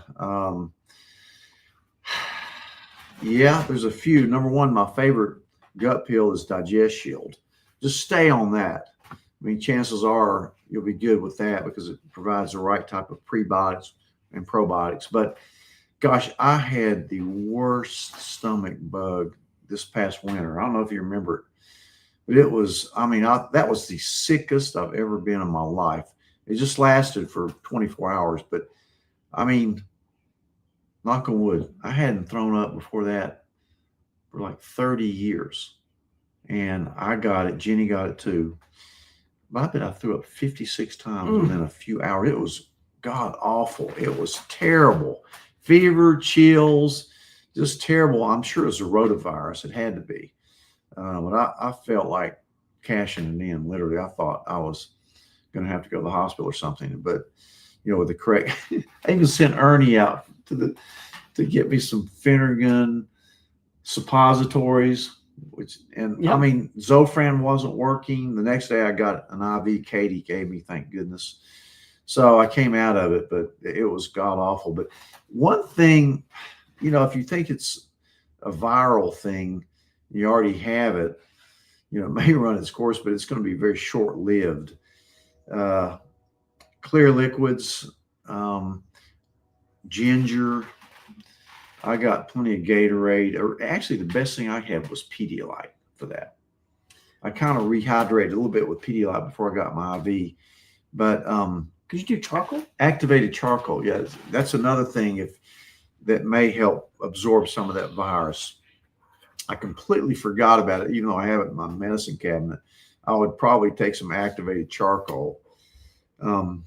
There's a few. Number one, my favorite gut pill is Digest Shield. Just stay on that. I mean, chances are you'll be good with that because it provides the right type of prebiotics and probiotics. But gosh, I had the worst stomach bug this past winter. I don't know if you remember it, but it was, that was the sickest I've ever been in my life. It just lasted for 24 hours. But knock on wood, I hadn't thrown up before that for like 30 years. And I got it. Jenny got it too. But I bet I threw up 56 times within a few hours. It was god awful. It was terrible. Fever, chills, just terrible. I'm sure it was a rotavirus. It had to be. But I felt like cashing it in. Literally, I thought I was going to have to go to the hospital or something. But with the correct, I even sent Ernie out to get me some Finnegan suppositories. Zofran wasn't working. The next day I got an IV Katie gave me, thank goodness. So I came out of it, but it was god awful. But one thing, if you think it's a viral thing, you already have it, it may run its course, but it's going to be very short lived. Clear liquids, ginger. I got plenty of Gatorade, or actually the best thing I had was Pedialyte for that. I kind of rehydrated a little bit with Pedialyte before I got my IV, but could you do charcoal? Activated charcoal, yeah, that's another thing that may help absorb some of that virus. I completely forgot about it, even though I have it in my medicine cabinet. I would probably take some activated charcoal. And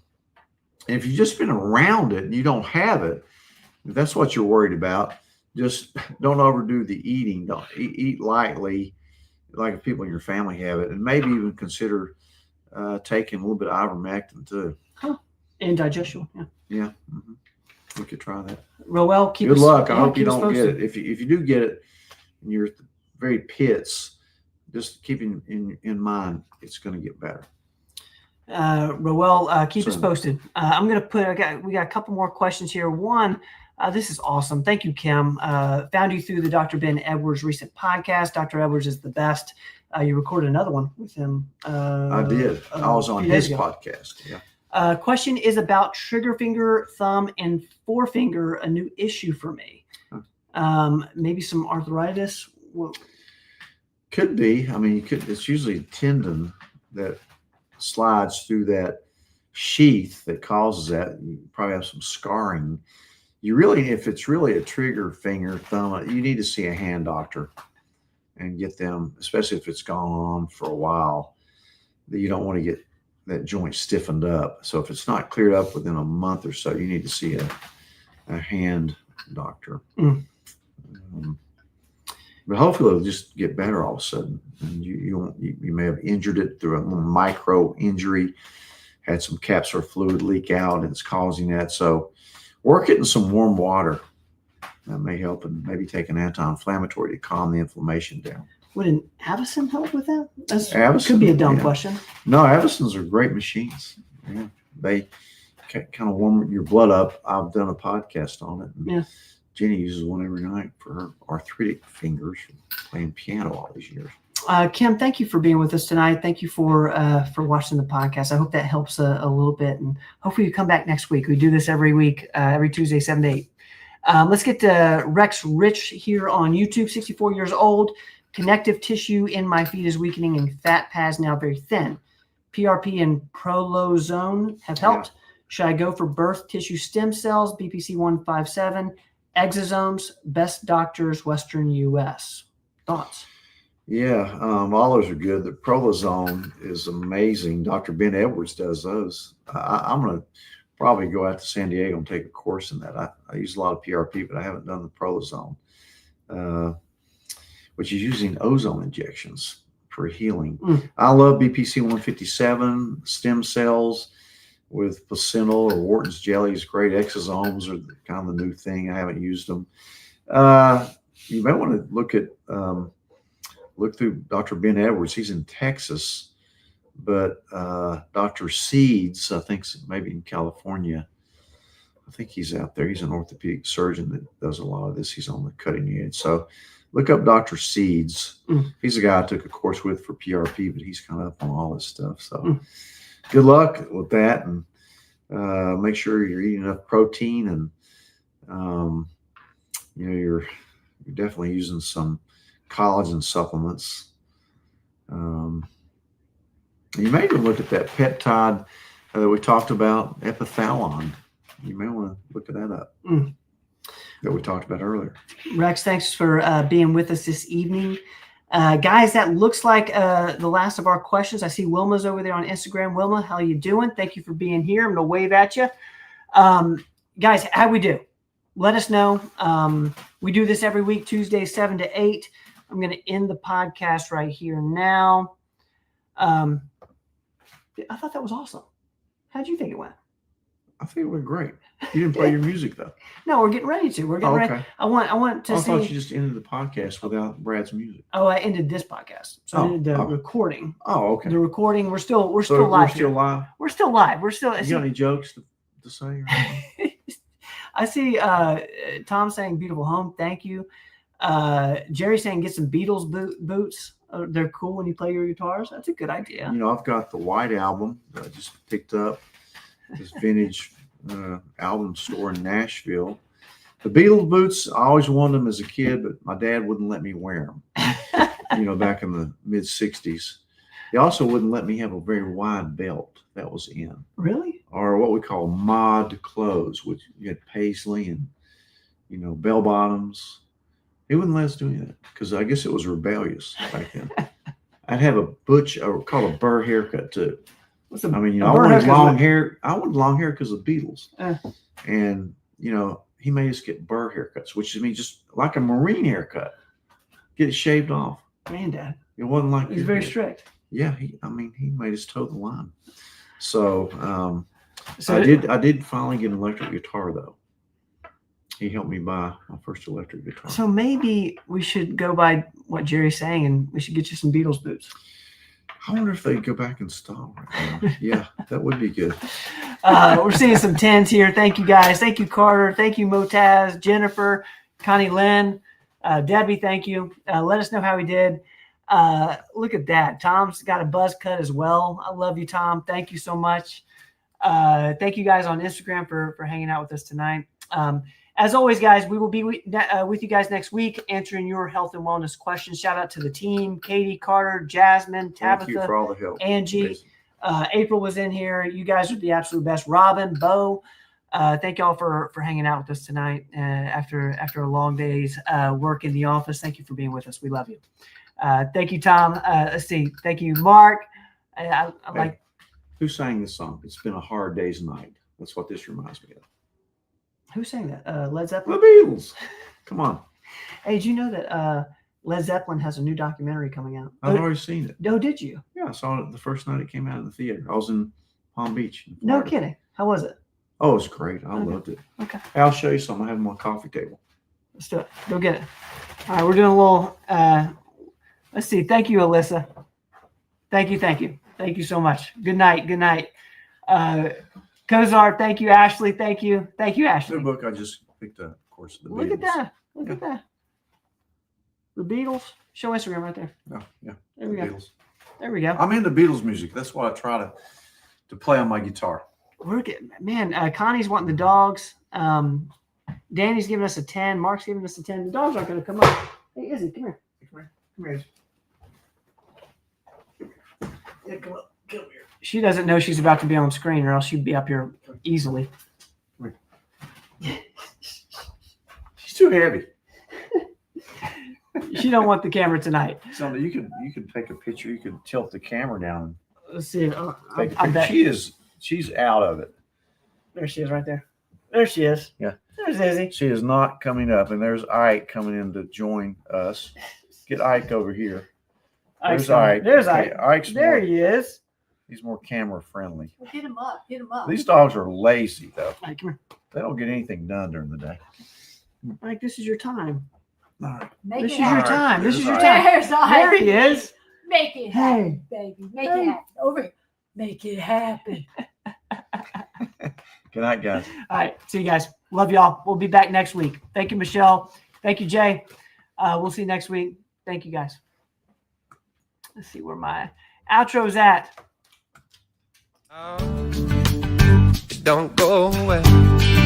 if you've just been around it and you don't have it, if that's what you're worried about, just don't overdo the eating. Don't eat lightly, like if people in your family have it, and maybe even consider taking a little bit of ivermectin too. And digestion. Yeah. Mm-hmm. We could try that. Roel, good luck. I hope you don't get it. If you do get it, and you're at the very pits, just keep in mind it's going to get better. Roel, keep us posted. I'm going to we got a couple more questions here. One, this is awesome. Thank you, Kim. Found you through the Dr. Ben Edwards recent podcast. Dr. Edwards is the best. You recorded another one with him. I did. I was on his podcast. Yeah. Question is about trigger finger, thumb, and forefinger, a new issue for me. Maybe some arthritis. Could be. I mean, it's usually a tendon that slides through that sheath that causes that. You probably have some scarring. If it's really a trigger finger, thumb, you need to see a hand doctor and get them, especially if it's gone on for a while. You don't want to get that joint stiffened up. So if it's not cleared up within a month or so, you need to see a hand doctor. But hopefully it'll just get better all of a sudden. And you may have injured it through a little micro injury, had some capsular fluid leak out, and it's causing that. So work it in some warm water. That may help, and maybe take an anti-inflammatory to calm the inflammation down. Would an Avicen help with that? Avicen, could be a dumb question. No, Avicens are great machines. Yeah, they kind of warm your blood up. I've done a podcast on it. Yeah. Jenny uses one every night for her arthritic fingers from playing piano all these years. Kim, thank you for being with us tonight. Thank you for watching the podcast. I hope that helps a little bit, and hopefully you come back next week. We do this every week, every Tuesday, 7 to 8. Let's get to Rex Rich here on YouTube. 64 years old. Connective tissue in my feet is weakening, and fat pads now very thin. PRP and prolozone have helped. Yeah. Should I go for birth tissue stem cells? BPC 157. Exosomes, best doctors, Western U.S. Thoughts? Yeah, all those are good. The prolozone is amazing. Dr. Ben Edwards does those. I'm going to probably go out to San Diego and take a course in that. I use a lot of PRP, but I haven't done the prolozone, which is using ozone injections for healing. I love BPC 157, stem cells with placental or Wharton's jelly is great. Exosomes are kind of the new thing. I haven't used them. You might want to look through Dr. Ben Edwards. He's in Texas, but Dr. Seeds, I think maybe in California. I think he's out there. He's an orthopedic surgeon that does a lot of this. He's on the cutting edge. So look up Dr. Seeds. He's a guy I took a course with for PRP, but he's kind of up on all this stuff. So good luck with that, and make sure you're eating enough protein, and you're definitely using some collagen supplements. You may even look at that peptide that we talked about, epithalon. You may want to look at that up that we talked about earlier. Rex, thanks for being with us this evening. Guys, that looks like the last of our questions. I see Wilma's over there on Instagram. Wilma, how you doing? Thank you for being here. I'm going to wave at you. Guys, how we do? Let us know. We do this every week, Tuesday, 7 to 8. I'm going to end the podcast right here now. I thought that was awesome. How'd you think it went? I think it went great. You didn't play your music though. No, we're getting ready to. We're getting ready. I want to see. I thought you just ended the podcast without Brad's music. Oh, I ended this podcast. So I ended the recording. Oh, okay. The recording. We're still live. We're still live. We're still live. We're still. You got any jokes to say? I see Tom saying beautiful home. Thank you. Jerry saying get some Beatles boots. They're cool when you play your guitars. That's a good idea. I've got the White Album that I just picked up. This vintage album store in Nashville. The Beatles boots, I always wanted them as a kid, but my dad wouldn't let me wear them, back in the mid 60s. He also wouldn't let me have a very wide belt. That was in. Really? Or what we call mod clothes, which you had paisley and, bell bottoms. He wouldn't let us do any of that because I guess it was rebellious back then. I'd have a called a burr haircut too. I wanted long hair. I wanted long hair because of the Beatles. And, he made us get burr haircuts, which means just like a Marine haircut. Get it shaved off. Man, Dad. It wasn't like he's very strict. Yeah, he made us toe the line. So, I did finally get an electric guitar though. He helped me buy my first electric guitar. So maybe we should go by what Jerry's saying, and we should get you some Beatles boots. I wonder if they'd go back in style right now. Yeah, that would be good. We're seeing some 10s here. Thank you, guys. Thank you, Carter. Thank you, Motaz, Jennifer, Connie Lynn, Debbie, thank you. Let us know how he did. Look at that. Tom's got a buzz cut as well. I love you, Tom. Thank you so much. Thank you guys on Instagram for hanging out with us tonight. As always, guys, we will be with you guys next week answering your health and wellness questions. Shout out to the team, Katie, Carter, Jasmine, Tabitha, Thank you for all the help. Angie. April was in here. You guys are the absolute best. Robin, Bo, thank y'all for hanging out with us tonight after a long day's work in the office. Thank you for being with us. We love you. Thank you, Tom. Let's see. Thank you, Mark. I like. Who sang this song? It's been a hard day's night. That's what this reminds me of. Who sang that? Led The Zeppelin? Beatles. Come on. Hey, did you know that Led Zeppelin has a new documentary coming out? I've already seen it. Oh, did you? Yeah, I saw it the first night it came out in the theater. I was in Palm Beach. in No Florida. kidding. How was it? Oh, it was great. I Okay. loved it. Okay. Hey, I'll show you something. I have my coffee table. Let's do it. Go get it. All right, we're doing a little. Let's see. Thank you, Alyssa. Thank you. Thank you so much. Good night. Good night. Kozar, thank you. Ashley, thank you. Thank you, New Ashley. book I just picked up, of course. The Look at Beatles. that. Look at that. The Beatles. Show Instagram right there. Oh, yeah. There we the go. Beatles. There we go. I'm into Beatles music. That's what I try to play on my guitar. We're getting, man, Connie's wanting the dogs. Danny's giving us a 10. Mark's giving us a 10. The dogs aren't going to come up. Hey, Izzy, come here. Come here. Yeah, come here. She doesn't know she's about to be on screen, or else she'd be up here easily. She's too heavy. She don't want the camera tonight. So you could take a picture. You could tilt the camera down Let's see. and take a I picture. bet. She's out of it. There she is right there. There she is. Yeah. There's Izzy. She is not coming up, and there's Ike coming in to join us. Get Ike over here. Ike's There's Ike. There's Okay, Ike. Ike's There more, he is. he's more camera friendly. Well, hit him up. Hit him up. These dogs are lazy though. Ike, come They don't get anything done during the day. here. Ike, this is your time. All right. Make This it is your happen. time. This is your There's time. There's There Ike. he is. Make it happen, baby. Make Hey. it happen. Over here. Make it happen. Good night, guys. All right. See you guys. Love y'all. We'll be back next week. Thank you, Michelle. Thank you, Jay. We'll see you next week. Thank you, guys. Let's see where my outro's at. Don't go away.